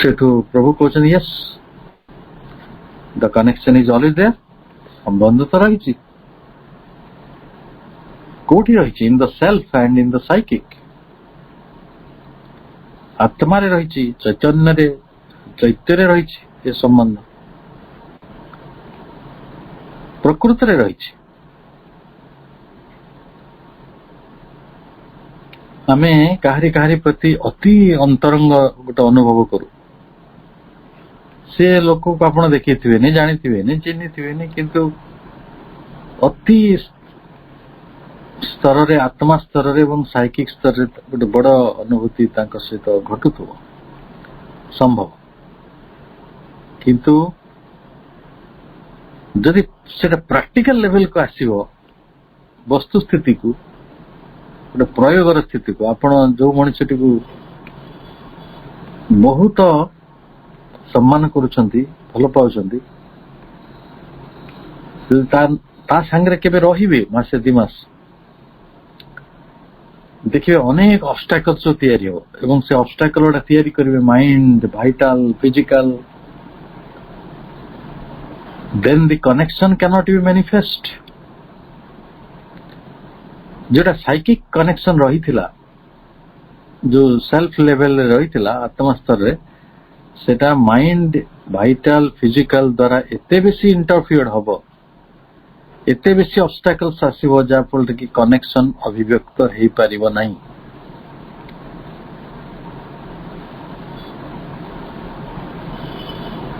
ସେଠୁ ପ୍ରଭୁ କହୁଛନ୍ତି, yes the connection is always there, ସମ୍ବନ୍ଧ ତ ରହିଛି। କୋଉଠି ରହିଛି? In the self and in the psychic, ଆତ୍ମାରେ ରହିଛି, ଚୈତନ୍ୟରେ, ଚୈତ୍ୟରେ ରହିଛି ଏ ସମ୍ବନ୍ଧ, ପ୍ରକୃତରେ ରହିଛି। ଆମେ କାହାରି ପ୍ରତି ଅତି ଅନ୍ତରଙ୍ଗ ଗୋଟେ ଅନୁଭବ କରୁ। ସେ ଲୋକକୁ ଆପଣ ଦେଖିଥିବେନି, ଜାଣିଥିବେନି, ଚିହ୍ନିଥିବେନି, କିନ୍ତୁ ଅତି ସ୍ତରରେ, ଆତ୍ମା ସ୍ତରରେ ଏବଂ ସାଇକିକ ସ୍ତରରେ ଗୋଟେ ବଡ ଅନୁଭୂତି ତାଙ୍କ ସହିତ ଘଟୁଥିବ, ସମ୍ଭବ। କିନ୍ତୁ ଯଦି ସେଟା ପ୍ରାକ୍ଟିକାଲ ଲେଭେଲକୁ ଆସିବ, ବସ୍ତୁସ୍ଥିତିକୁ, ଗୋଟେ ପ୍ରୟୋଗର ସ୍ଥିତିକୁ, ଆପଣ ଯୋଉ ମଣିଷଟିକୁ ବହୁତ ସମ୍ମାନ କରୁଛନ୍ତି, ଭଲ ପାଉଛନ୍ତି, ତା ସାଙ୍ଗରେ କେବେ ରହିବେ ମାସେ 2 ମାସ, ଦେଖିବେ ଅନେକ ଅବଷ୍ଟାକଲ୍ସ ତିଆରି ହେବ, ଏବଂ ସେ ଅବଷ୍ଟାକଲ ଗୁଡା ତିଆରି କରିବେ mind, vital, physical, then the connection can't B manifest. ଯୋଉଟା ସାଇକିକ କନେକ୍ସନ ରହିଥିଲା, ଯୋଉ ସେଲ୍ଫ ଲେଭେଲରେ ରହିଥିଲା, ଆତ୍ମା ସ୍ତରରେ, ସେଟା ମାଇଣ୍ଡ, ଭାଇଟାଲ, ଫିଜିକାଲ ଦ୍ଵାରା ଏତେ ବେଶୀ ଇଣ୍ଟରଫିୟର୍ଡ ହବ, ଏତେ ବେଶୀ ଅବଷ୍ଟାକଲ୍ସ ଆସିବ, ଯାହା ଫଳରେ କି କନେକ୍ସନ ଅଭିବ୍ୟକ୍ତ ହେଇପାରିବ ନାହିଁ।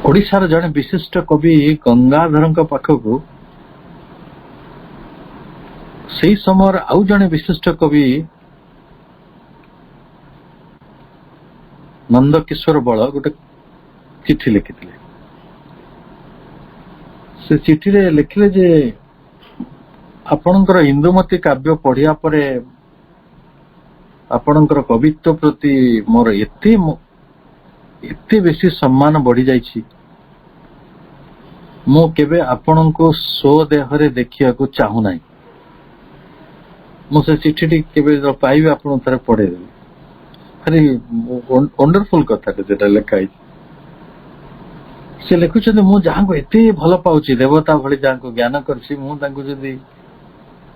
ଓଡ଼ିଶାର ଜଣେ ବିଶିଷ୍ଟ କବି ଗଙ୍ଗାଧରଙ୍କ ପାଖକୁ ସେଇ ସମୟର ଆଉ ଜଣେ ବିଶିଷ୍ଟ କବି ନନ୍ଦକିଶୋର ବଳ ଗୋଟେ ଚିଠି ଲେଖିଥିଲେ। ସେ ଚିଠିରେ ଲେଖିଲେ ଯେ ଆପଣଙ୍କର ଇନ୍ଦୁମତୀ କାବ୍ୟ ପଢିବା ପରେ ଆପଣଙ୍କର କବିତ୍ୱ ପ୍ରତି ମୋର ଏତେ ବେଶୀ ସମ୍ମାନ ବଢି ଯାଇଛି, ମୁଁ କେବେ ଆପଣଙ୍କୁ ସ୍ୱଦେହରେ ଦେଖିବାକୁ ଚାହୁଁନାହିଁ। ମୁଁ ସେ ଚିଠିଟି କେବେ ପାଇବି ଆପଣଙ୍କୁ ଥରେ ପଢେଇଦେବି। ଭାରି ୱଣ୍ଡରଫୁଲ କଥାଟେ ଯେଟା ଲେଖା ହେଇଛି। ସେ ଲେଖୁଛନ୍ତି ମୁଁ ଯାହାଙ୍କୁ ଏତେ ଭଲ ପାଉଛି, ଦେବତା ଭଳି ଯାହାଙ୍କୁ ଜ୍ଞାନ କରିଛି, ମୁଁ ତାଙ୍କୁ ଯଦି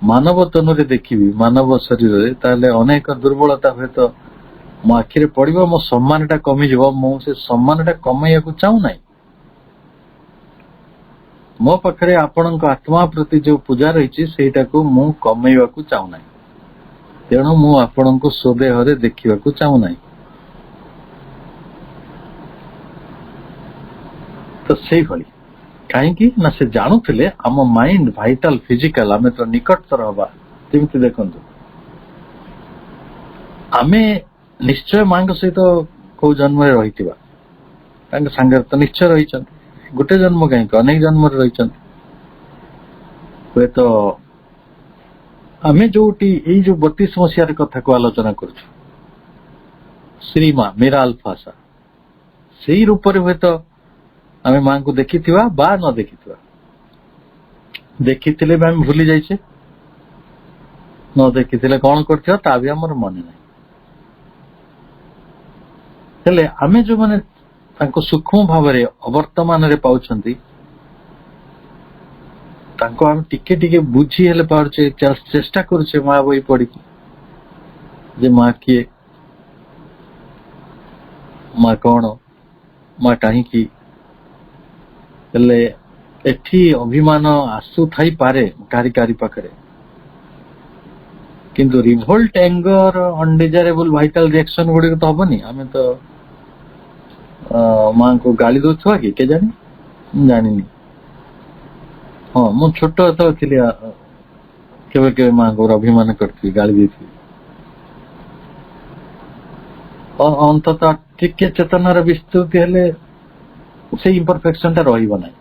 ମାନବ ତନରେ ଦେଖିବି, ମାନବ ଶରୀରରେ, ତାହେଲେ ଅନେକ ଦୁର୍ବଳତା ହୁଏତ ମୋ ଆଖିରେ ପଡିବ, ମୋ ସମ୍ମାନ ଟା କମିଯିବ। ମୁଁ ସେ ସମ୍ମାନ ଟା କମେଇବାକୁ ଚାହୁଁନାହିଁ। ମୋ ପାଖରେ ଆପଣଙ୍କ ଆତ୍ମା ପ୍ରତି ଯୋଉ ପୂଜା ରହିଛି ସେଇଟାକୁ ମୁଁ କମେଇବାକୁ ଚାହୁଁନାହିଁ। ତେଣୁ ମୁଁ ଆପଣଙ୍କୁ ସ୍ୱଦେହରେ ଦେଖିବାକୁ ଚାହୁଁନାହିଁ। ତ ସେଇଭଳି କାହିଁକି ନା ସେ ଜାଣୁଥିଲେ ଆମ ମାଇଣ୍ଡ, ଭାଇଟାଲ, ଫିଜିକାଲ, ଆମେ ତ ନିକଟତର ହବା। ଯେମିତି ଦେଖନ୍ତୁ, ଆମେ ନିଶ୍ଚୟ ମାଙ୍କ ସହିତ କୋଉ ଜନ୍ମରେ ରହିଥିବା, ତାଙ୍କ ସାଙ୍ଗରେ ତ ନିଶ୍ଚୟ ରହିଛନ୍ତି। ଗୋଟେ ଜନ୍ମ କାହିଁକି, ଅନେକ ଜନ୍ମରେ ରହିଛନ୍ତି। ହୁଏତ ଆମେ ଯୋଉଠି ଏଇ ଯୋଉ 32 ମସିହାର କଥାକୁ ଆଲୋଚନା କରୁଛୁ, ଶ୍ରୀମା ମୀରା ଆଲଫାସା, ସେଇ ରୂପରେ ହୁଏତ ଆମେ ମାଙ୍କୁ ଦେଖିଥିବା ବା ନ ଦେଖିଥିବା। ଦେଖିଥିଲେ ବି ଆମେ ଭୁଲି ଯାଇଛେ, ନ ଦେଖିଥିଲେ କଣ କରିଥିବା ତା ବି ଆମର ମନେ ନାହିଁ। ହେଲେ ଆମେ ଯୋଉମାନେ ତାଙ୍କୁ ସୂକ୍ଷ୍ମ ଭାବରେ ଅବର୍ତ୍ତମାନରେ ପାଉଛନ୍ତି, ତାଙ୍କୁ ଆମେ ଟିକେ ଟିକେ ବୁଝି ହେଲେ ପାରୁଛେ, ଚେଷ୍ଟା କରୁଛେ ମା ବହି ପଢିକି, ଯେ ମା କିଏ, ମା କଣ, ମା କାହିଁକି। ହେଲେ ଏଠି ଅଭିମାନ ଆସୁଥାଇପାରେ କାରି କାରି ପାଖରେ, କିନ୍ତୁ ରିଭୋଲ୍ଟ, ଏଙ୍ଗର, ଅନଡିଜାରେବଲ ଭାଇଟାଲ ରିଆକ୍ସନ ଗୁଡିକ ତ ହବନି। ଆମେ ତ ମାଙ୍କୁ ଗାଳି ଦଉଥିବା କି କେଜାଣି, ମୁଁ ଜାଣିନି। ହଁ, ମୁଁ ଛୋଟ ଯେତେବେଳେ ଥିଲି କେବେ କେବେ ମାଙ୍କର ଅଭିମାନ କରିଥିଲି, ଗାଳି ଦେଇଥିଲି। ଅନ୍ତତଃ ଟିକେ ଚେତନାର ବିସ୍ତୃତି ହେଲେ ସେଇ ଇମ୍ପରଫେକ୍ସନ ଟା ରହିବ ନାହିଁ।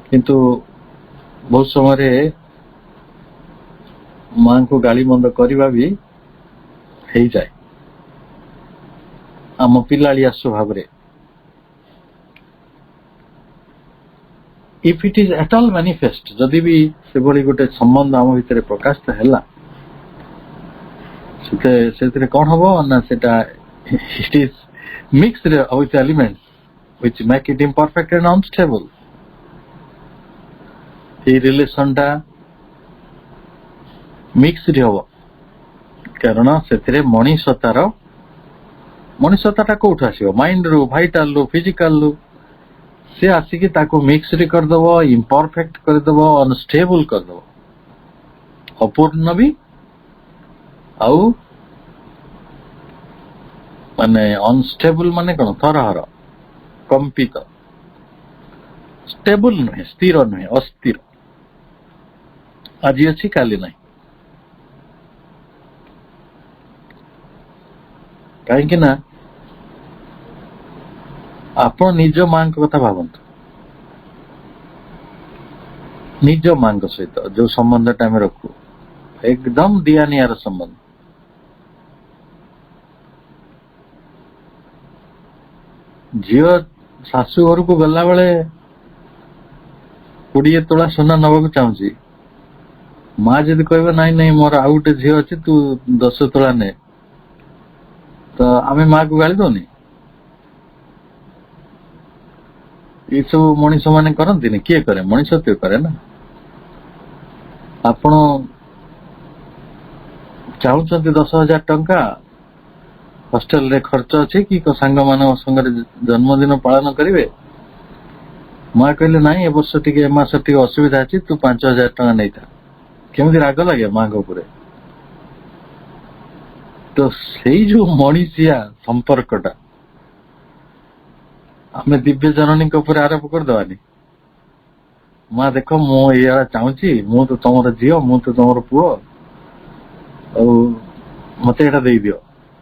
କିନ୍ତୁ ବହୁତ ସମୟରେ ମାଙ୍କୁ ଗାଳି ମନ୍ଦ କରିବା ବି ହେଇଯାଏ ଆମ ପିଲାଳିଆ ସ୍ୱଭାବରେ। If it is at all manifest, ଯଦି ବି ସେଭଳି ଗୋଟେ ସମ୍ବନ୍ଧ ଆମ ଭିତରେ ପ୍ରକାଶିତ ହେଲା, ସେଥିରେ କଣ ହବ ନା, ସେଟା it is mixed with elements which make it imperfect and unstable. এই ରିଲେସନ ଟା ମିକ୍ସଡ ହବ, କାରଣ ସେଥିରେ ମଣିଷତାଟା କୋଉଠୁ ଆସିବ, ମାଇଣ୍ଡ ରୁ, ଭାଇଟାଲ ରୁ, ଫିଜିକାଲ ରୁ। ସେ ଆସିକି ତାକୁ ମିକ୍ସଡ କରିଦବ, ଇମ୍ପରଫେକ୍ଟ କରିଦବ, ଅନଷ୍ଟେବଲ କରିଦବ, ଅପୂର୍ଣ୍ଣ ବି, ଆଉ ମାନେ ଅନଷ୍ଟେବଲ ମାନେ କଣ, ଥରହର, କମ୍ପିତ। ଷ୍ଟେବଲ ନୁହେଁ, ସ୍ଥିର ନୁହେଁ, ଅସ୍ଥିର, ଆଜି ଅଛି କାଲି ନାହିଁ। କାହିଁକି ନା ଆପଣ ନିଜ ମାଙ୍କ କଥା ଭାବନ୍ତୁ, ନିଜ ମାଙ୍କ ସହିତ ଯୋଉ ସମ୍ବନ୍ଧଟା ଆମେ ରଖୁ, ଏକଦମ ଦିଆନିଆର ସମ୍ବନ୍ଧ। ଝିଅ ଶାଶୁ ଘରକୁ ଗଲା ବେଳେ 20 ତୋଳା ସୁନା ନବାକୁ ଚାହୁଁଛି, ମା ଯଦି କହିବ ନାଇଁ ନାଇଁ ମୋର ଆଉ ଗୋଟେ ଝିଅ ଅଛି, ତୁ 10 ତୋଳା ନେ, ତ ଆମେ ମାକୁ ଗାଳି ଦଉନି? ଏସବୁ ମଣିଷ ମାନେ କରନ୍ତିନି? କିଏ କରେ? ମଣିଷ କିଏ କରେ ନା। ଆପଣ ଚାହୁଁଛନ୍ତି 10,000 ଟଙ୍କା, ହଷ୍ଟେଲରେ ଖର୍ଚ୍ଚ ଅଛି କି ସାଙ୍ଗମାନଙ୍କ ସାଙ୍ଗରେ ଜନ୍ମଦିନ ପାଳନ କରିବେ, ମା କହିଲେ ନାଇଁ ଏ ବର୍ଷ ଟିକେ, ଏ ମାସ ଟିକେ ଅସୁବିଧା ଅଛି, ତୁ 5,000 ଟଙ୍କା ନେଇଥା। କେମିତି ରାଗ ଲାଗେ ମାଙ୍କ ଉପରେ। ତ ସେଇ ଯୋଉ ମଣିଷିଆ ସମ୍ପର୍କଟା ଆମେ ଦିବ୍ୟ ଜନନୀଙ୍କ ଉପରେ ଆରୋପ କରିଦବାନି? ମା ଦେଖ, ମୁଁ ଏଇଆ ଚାହୁଁଛି, ମୁଁ ତ ତମର ଝିଅ, ମୁଁ ତ ତମର ପୁଅ, ଆଉ ମତେ ଏଇଟା ଦେଇଦିଅ,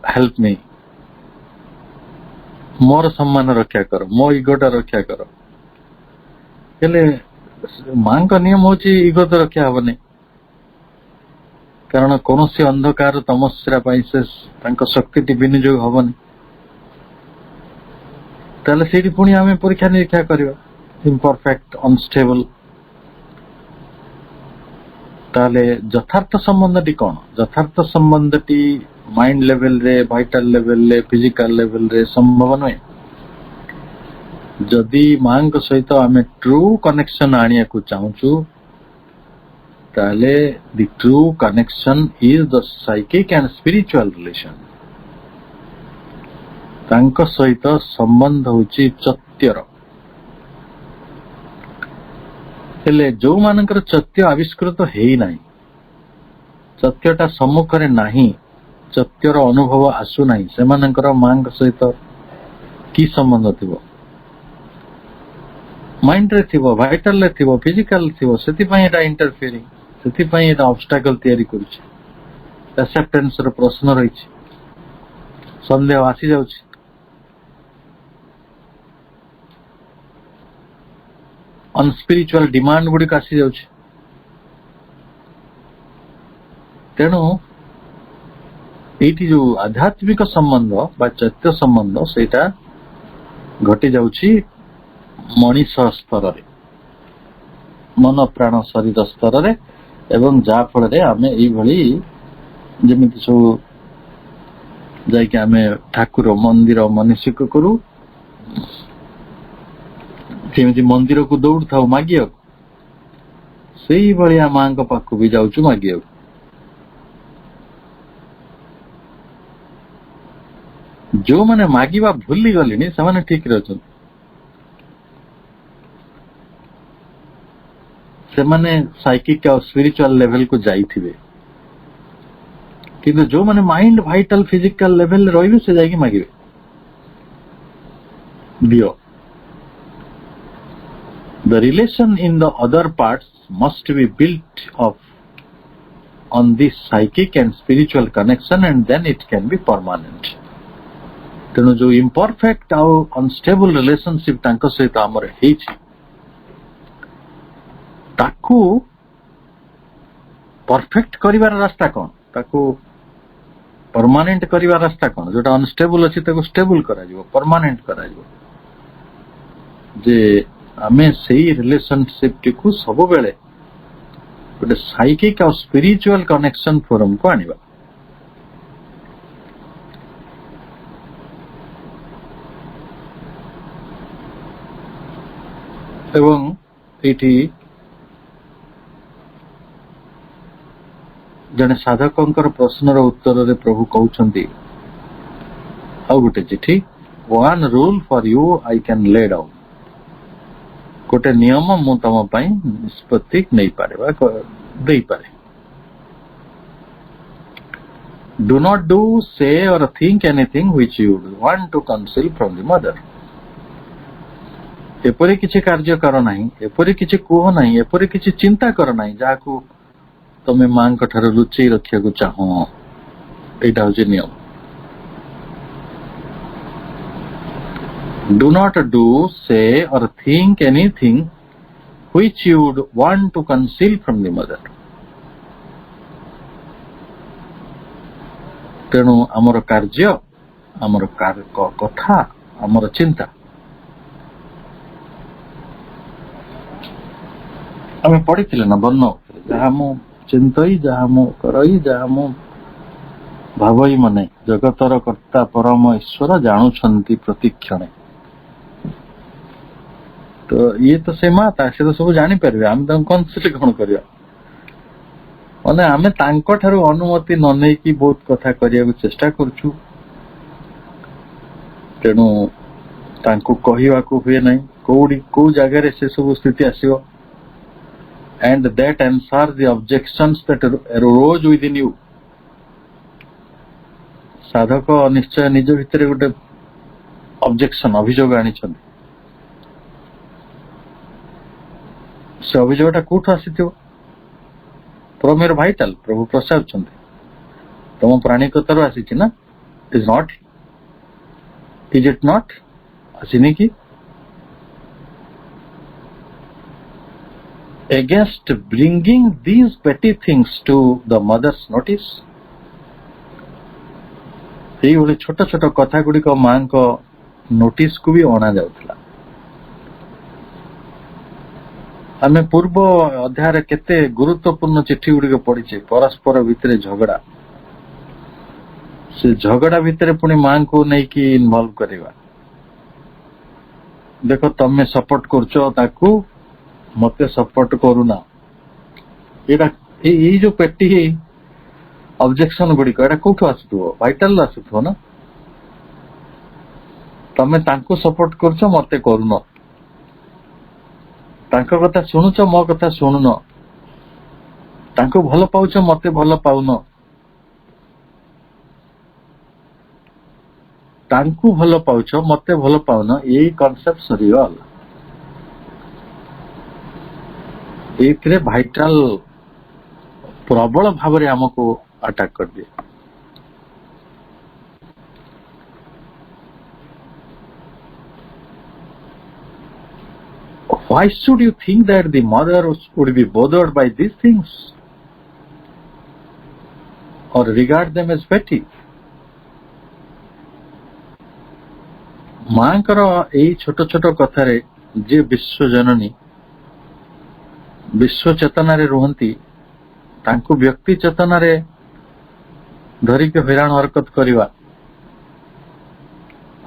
ହେଲ୍ପ ମି, ମୋର ସମ୍ମାନ ରକ୍ଷା କର, ମୋ ଇଗୋଟା ରକ୍ଷା କର। ହେଲେ ମାଙ୍କ ନିୟମ ହଉଛି ଇଗୋ ତ ରକ୍ଷା ହବନି, କାରଣ କୌଣସି ଅନ୍ଧକାର ତମସ୍ୟା ପାଇଁ ସେ ତାଙ୍କ ଶକ୍ତିଟି ବିନିଯୋଗ ହବନି। ତାହେଲେ ସେଇଠି ପୁଣି ଆମେ ପରୀକ୍ଷା ନିରୀକ୍ଷା କରିବା, ଇମ୍ପରଫେକ୍ଟ, ଅନଷ୍ଟେବଲ। ताले यथार्थ संबंधटी कौन? यथार्थ संबंधटी माइंड लेवल रे, वाइटल लेवल रे, फिजिकल लेवल रे संभव नुहे। जदि मां सहित आम ट्रू कनेक्शन आनिया को चाहूचु ताले the true connection is the psychic and spiritual relation. तांको सहित संबंध होची चत्यर। हेले जो मानकर चत्य आविष्कृत हेई नाही, चत्यटा सम्मुखरे नाही, चत्यर अनुभव आसु नाही, से मानकर मां सहित की संबंध थिबो? माइंड रे थिबो, वाइटल रे थिबो, फिजिकल थिबो। सेति पई एटा इंटरफियरिंग, सेति पई एटा ऑब्स्टेकल तयारी करूची। एक्सेप्टेंस रो प्रश्न रहिछि, संदेह आसी जाउछि। अनस्पिरिचुअल डिमांड गुडी आसी जाउछि। तेणु एठी जो आध्यात्मिक संबंध बा चैत्य संबंध सेटा घटी जाउछि मनीष स्तर रे, मन प्राण शरीर स्तर रे, एवं जा फल रे आमे एई भली जेमिति सब जाय कि आमे ठाकुर मंदिर मनीषिक करू, जेमिति मंदिर को दौड़ थाउ मागिया, सेई भलिया मां को पाखु भी जाउछु मागिया। जो माने मागिबा भूली गलिनी से माने ठीक रहछन, से माने साइकिक और स्पिरिचुअल लेवल को जाइथिबे। किंतु जो माने माइंड वाइटल फिजिकल लेवल रहिबे से जाई कि मागिबे दियो। The relation in the other parts must be built up on this psychic and spiritual connection, and then it can be permanent. तेणु जो imperfect और unstable relationship तांको सहित आमर हेछि, ताकू परफेक्ट करिवार रास्ता कोन? ताकू परमानेंट करिवार रास्ता कोन? जोटा अनस्टेबल अछि ताकू स्टेबल करा जिवो, परमानेंट करा जिवो। जे आमे सेही रिलेशनशिप टिकू सब बेले गोटे साइकिक और स्पिरिचुअल कनेक्शन फोरम को आनिबा। एवं एठी जने साधकंकर प्रश्नर उत्तर रे प्रभु कहउछंती आउ गोटे चिठी, one rule for you I can lay down. गोटे नियम मु तम पई निष्पत्ति नहीं पारे बा देई पारे। Do not do say or think anything which you want to conceal from the mother. एपरि किछि कार्य कर नाही, एपरि किछि कोह नाही, एपरि किछि चिंता कर नाही जाको तमे मां को ठारो लुचई रखिया को चाहो। एटा होजे नियम। Do not do, say or think anything which you would want to conceal from the mother. तेणु आमर कार्य, आमर कथा, आमर चिंता आमे पढ़िथिले ना बन्न जहा मु चिंतई, जहा मु करई, जहा मु भावई मने जगतर कर्ता परम ईश्वर जानुछंती प्रतिक्षणे। तो ये तो से माता से तो सब जानी पारे, आम कनसिल कौन करिया माने आमे तांको ठारू अनुमति न नै कि बहुत कथा करिया को चेष्टा करछु। तेणु तांको कहिवा को हुए नै कोडी को जगह रे से सब स्थिति आसीओ, and that answer the objections that arose within you. साधक निश्चय निज भितर गोटे ऑब्जेक्शन अभियोग आनी छथि। से अभियोगटा कोठु आसीथिबो? परमेर भाइटाल प्रभु प्रसाद छथि, तम प्राणिकतर आसीछि ना? Is not, is it not आसीनि कि? Against bringing these petty things to the mother's notice. एई भली छोट छोट कथा गुडी को मां को नोटिस को भी अणा जाउथला। ଆମେ ପୂର୍ବ ଅଧ୍ୟାୟରେ କେତେ ଗୁରୁତ୍ୱପୂର୍ଣ୍ଣ ଚିଠି ଗୁଡିକ ପଢିଛେ। ପରସ୍ପର ଭିତରେ ଝଗଡା, ସେ ଝଗଡା ଭିତରେ ପୁଣି ମାଙ୍କୁ ନେଇକି ଇନଭଲ୍ଭ କରିବା। ଦେଖ ତମେ ସପୋର୍ଟ କରୁଛ ତାକୁ, ମତେ ସପୋର୍ଟ କରୁନା। ଏଇଟା ଏଇ ଯୋଉ ପେଟି ଅବଜେକ୍ସନ ଗୁଡିକ ଏଇଟା କୋଉଠୁ ଆସୁଥିବ? ଭାଇଟାଲ ଆସୁଥିବ ନା। ତମେ ତାଙ୍କୁ ସପୋର୍ଟ କରୁଛ, ମତେ କରୁନ। ତାଙ୍କ କଥା ଶୁଣୁଛ, ମୋ କଥା ଶୁଣୁନ। ତାଙ୍କୁ ଭଲ ପାଉଛ, ମତେ ଭଲ ପାଉନ। ତାଙ୍କୁ ଭଲ ପାଉଛ, ମତେ ଭଲ ପାଉନ, ଏଇ କନସେପ୍ଟ ସରିଗଲା। ଏଇଥିରେ ଭାଇଟାଲ ପ୍ରବଳ ଭାବରେ ଆମକୁ ଆଟାକ କରିଦିଏ। Why should you think that the mother would be bothered by these things or regard them as petty? ମାଙ୍କର ଏଇ ଛୋଟ ଛୋଟ କଥାରେ ଯିଏ ବିଶ୍ୱ ଜନନୀ, ବିଶ୍ୱ ଚେତନାରେ ରୁହନ୍ତି, ତାଙ୍କୁ ବ୍ୟକ୍ତି ଚେତନାରେ ଧରିକି ହଇରାଣ ହରକତ କରିବା,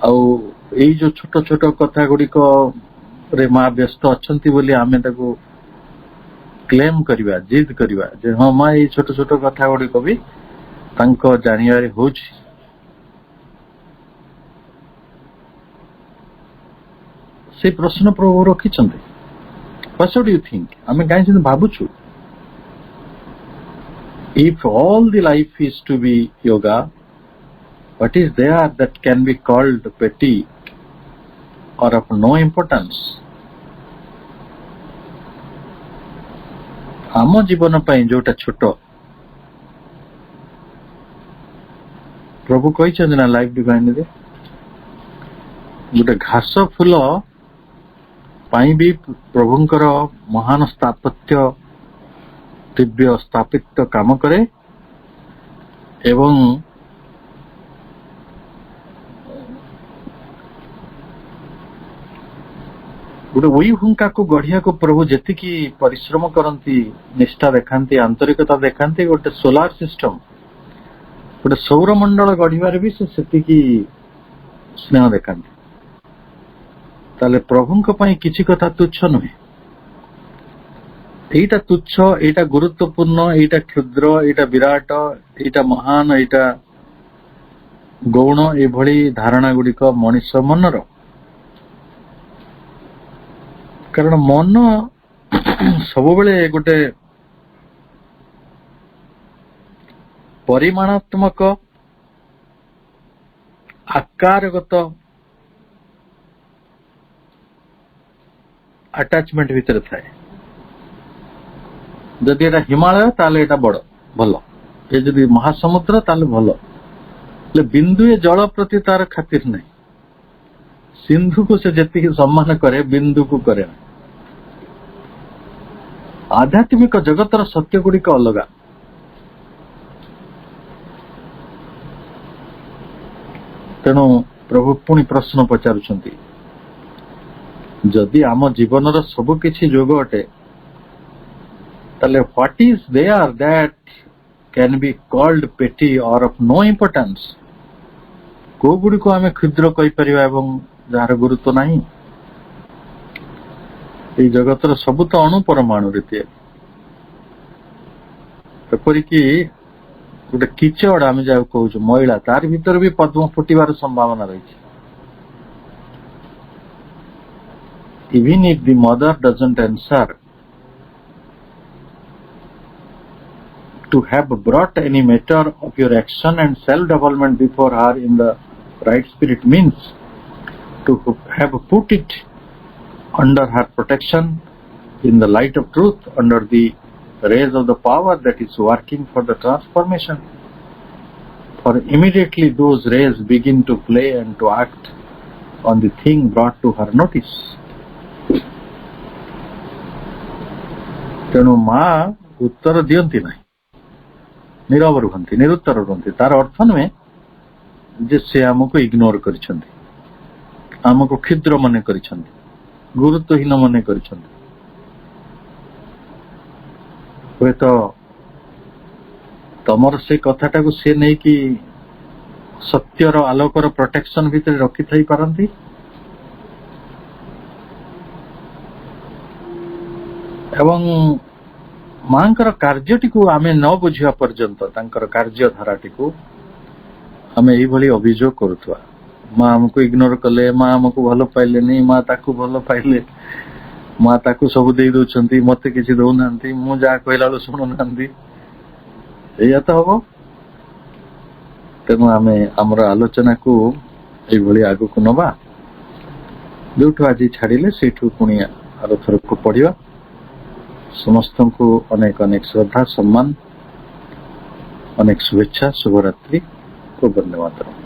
ଆଉ ଏଇ ଯୋଉ ଛୋଟ ଛୋଟ କଥା ଗୁଡିକ ରେ ମା ବ୍ୟସ୍ତ ଅଛନ୍ତି ବୋଲି ଆମେ ତାକୁ କ୍ଲେମ କରିବା, ଜିଦ୍ କରିବା ଯେ ହଁ ମା ଏଇ ଛୋଟ ଛୋଟ କଥା ଗୁଡିକ ବି ତାଙ୍କ ଜାଣିବାରେ ହଉଛି। ସେ ପ୍ରଶ୍ନ ପ୍ରଭୁ ରଖିଛନ୍ତି। What should you think? ଆମେ କାହିଁକି ଭାବୁଛୁ? If all the life is to be yoga, what is there that can be called petty or of no importance? ଆମ ଜୀବନ ପାଇଁ ଯୋଉଟା ଛୋଟ, ପ୍ରଭୁ କହିଛନ୍ତି ନା ଲାଇଫ ଡିଭାଇନରେ, ଗୋଟେ ଘାସ ଫୁଲ ପାଇଁ ବି ପ୍ରଭୁଙ୍କର ମହାନ ସ୍ଥାପତ୍ୟ, ଦିବ୍ୟ ସ୍ଥାପିତ କାମ କରେ ଏବଂ ଗୋଟେ ଉଇ ହୁଙ୍କାକୁ ଗଢିବାକୁ ପ୍ରଭୁ ଯେତିକି ପରିଶ୍ରମ କରନ୍ତି, ନିଷ୍ଠା ଦେଖାନ୍ତି, ଆନ୍ତରିକତା ଦେଖାନ୍ତି, ଗୋଟେ ସୋଲାର ସିଷ୍ଟମ, ଗୋଟେ ସୌରମଣ୍ଡଳ ଗଢିବାରେ ବି ସେ ସେତିକି ସ୍ନେହ ଦେଖାନ୍ତି। ତାହେଲେ ପ୍ରଭୁଙ୍କ ପାଇଁ କିଛି କଥା ତୁଚ୍ଛ ନୁହେଁ। ଏଇଟା ତୁଚ୍ଛ, ଏଇଟା ଗୁରୁତ୍ୱପୂର୍ଣ୍ଣ, ଏଇଟା କ୍ଷୁଦ୍ର, ଏଇଟା ବିରାଟ, ଏଇଟା ମହାନ, ଏଇଟା ଗୌଣ, ଏଭଳି ଧାରଣା ଗୁଡିକ ମଣିଷ ମନର। କାରଣ ମନ ସବୁବେଳେ ଗୋଟେ ପରିମାଣାତ୍ମକ, ଆକାରଗତ ଆଟାଚମେଣ୍ଟ ଭିତରେ ଥାଏ। ଯଦି ଏଟା ହିମାଳୟ ତାହେଲେ ଏଟା ବଡ ଭଲ, ଏ ଯଦି ମହାସମୁଦ୍ର ତାହେଲେ ଭଲ। ହେଲେ ବିନ୍ଦୁଏ ଜଳ ପ୍ରତି ତାର ଖାତିର ନାହିଁ। ସିନ୍ଧୁକୁ ସେ ଯେତିକି ସମ୍ମାନ କରେ, ବିନ୍ଦୁକୁ କରେ ନା। ଆଧ୍ୟାତ୍ମିକ ଜଗତର ସତ୍ୟ ଗୁଡିକ ଅଲଗା। ତେଣୁ ପ୍ରଭୁ ପୁଣି ପ୍ରଶ୍ନ ପଚାରୁଛନ୍ତି, ଯଦି ଆମ ଜୀବନର ସବୁ କିଛି ଯୋଗ ଅଟେ, ତାହେଲେ what is there that can be called petty or of no importance? କୋଉ ଗୁଡିକ ଆମେ କ୍ଷୁଦ୍ର କହିପାରିବା ଏବଂ ଯାହାର ଗୁରୁତ୍ୱ ନାହିଁ? ଏଇ ଜଗତର ସବୁ ତ ଅଣୁ ପରମାଣୁରେ ତିଆରି। ଏପରିକି ଗୋଟେ କିଚଡ଼ ଆମେ ଯାହାକୁ କହୁଛୁ ମଇଳା, ତାର ଭିତରେ ବି ପଦ୍ମ ଫୁଟିବାର ସମ୍ଭାବନା ରହିଛି। Even if the mother doesn't answer to have brought any matter of your action and self-development before her in the right spirit means to have put it under her protection in the light of truth, under the rays of the power that is working for the transformation. For immediately those rays begin to play and to act on the thing brought to her notice. ତେଣୁ ମା ଉତ୍ତର ଦିଅନ୍ତି ନାହିଁ, ନିରବ ରୁହନ୍ତି, ନିରୁତ୍ତର ରୁହନ୍ତି। ତାର ଅର୍ଥ ନୁହେଁ ଯେ ସେ ଆମକୁ ଇଗ୍ନୋର କରିଛନ୍ତି, ଆମକୁ କ୍ଷୁଦ୍ର ମନେ କରିଛନ୍ତି, ଗୁରୁତ୍ୱହୀନ ମନେ କରିଛନ୍ତି। ହୁଏତ ତମର ସେ କଥାଟାକୁ ସେ ନେଇକି ସତ୍ୟର ଆଲୋକର ପ୍ରୋଟେକ୍ସନ ଭିତରେ ରଖିଥାଇ ପାରନ୍ତି। ଏବଂ ମାଙ୍କର କାର୍ଯ୍ୟଟିକୁ ଆମେ ନ ବୁଝିବା ପର୍ଯ୍ୟନ୍ତ, ତାଙ୍କର କାର୍ଯ୍ୟଧାରାଟିକୁ ଆମେ ଏଇଭଳି ଅଭିଯୋଗ କରୁଥିବା, ମା ଆମକୁ ଇଗ୍ନୋର କଲେ, ମା ଆମକୁ ଭଲ ପାଇଲେନି, ମା ତାକୁ ଭଲ ପାଇଲେ, ମା ତାକୁ ସବୁ ଦେଇ ଦଉଛନ୍ତି, ମତେ କିଛି ଦଉନାହାନ୍ତି, ମୁଁ ଯାହା କହିଲା ବେଳୁ ଶୁଣୁନାହାନ୍ତି, ଏଇଆ ତ ହବ। ତେଣୁ ଆମେ ଆମର ଆଲୋଚନାକୁ ଏଇଭଳି ଆଗକୁ ନବା। ଯୋଉଠୁ ଆଜି ଛାଡିଲେ ସେଇଠୁ ପୁଣି ଆରଥରକୁ ପଢିବା। ସମସ୍ତଙ୍କୁ ଅନେକ ଅନେକ ଶ୍ରଦ୍ଧା ସମ୍ମାନ, ଅନେକ ଶୁଭେଚ୍ଛା, ଶୁଭରାତ୍ରି ଓ ବନ୍ଦେ ମାତରମ୍।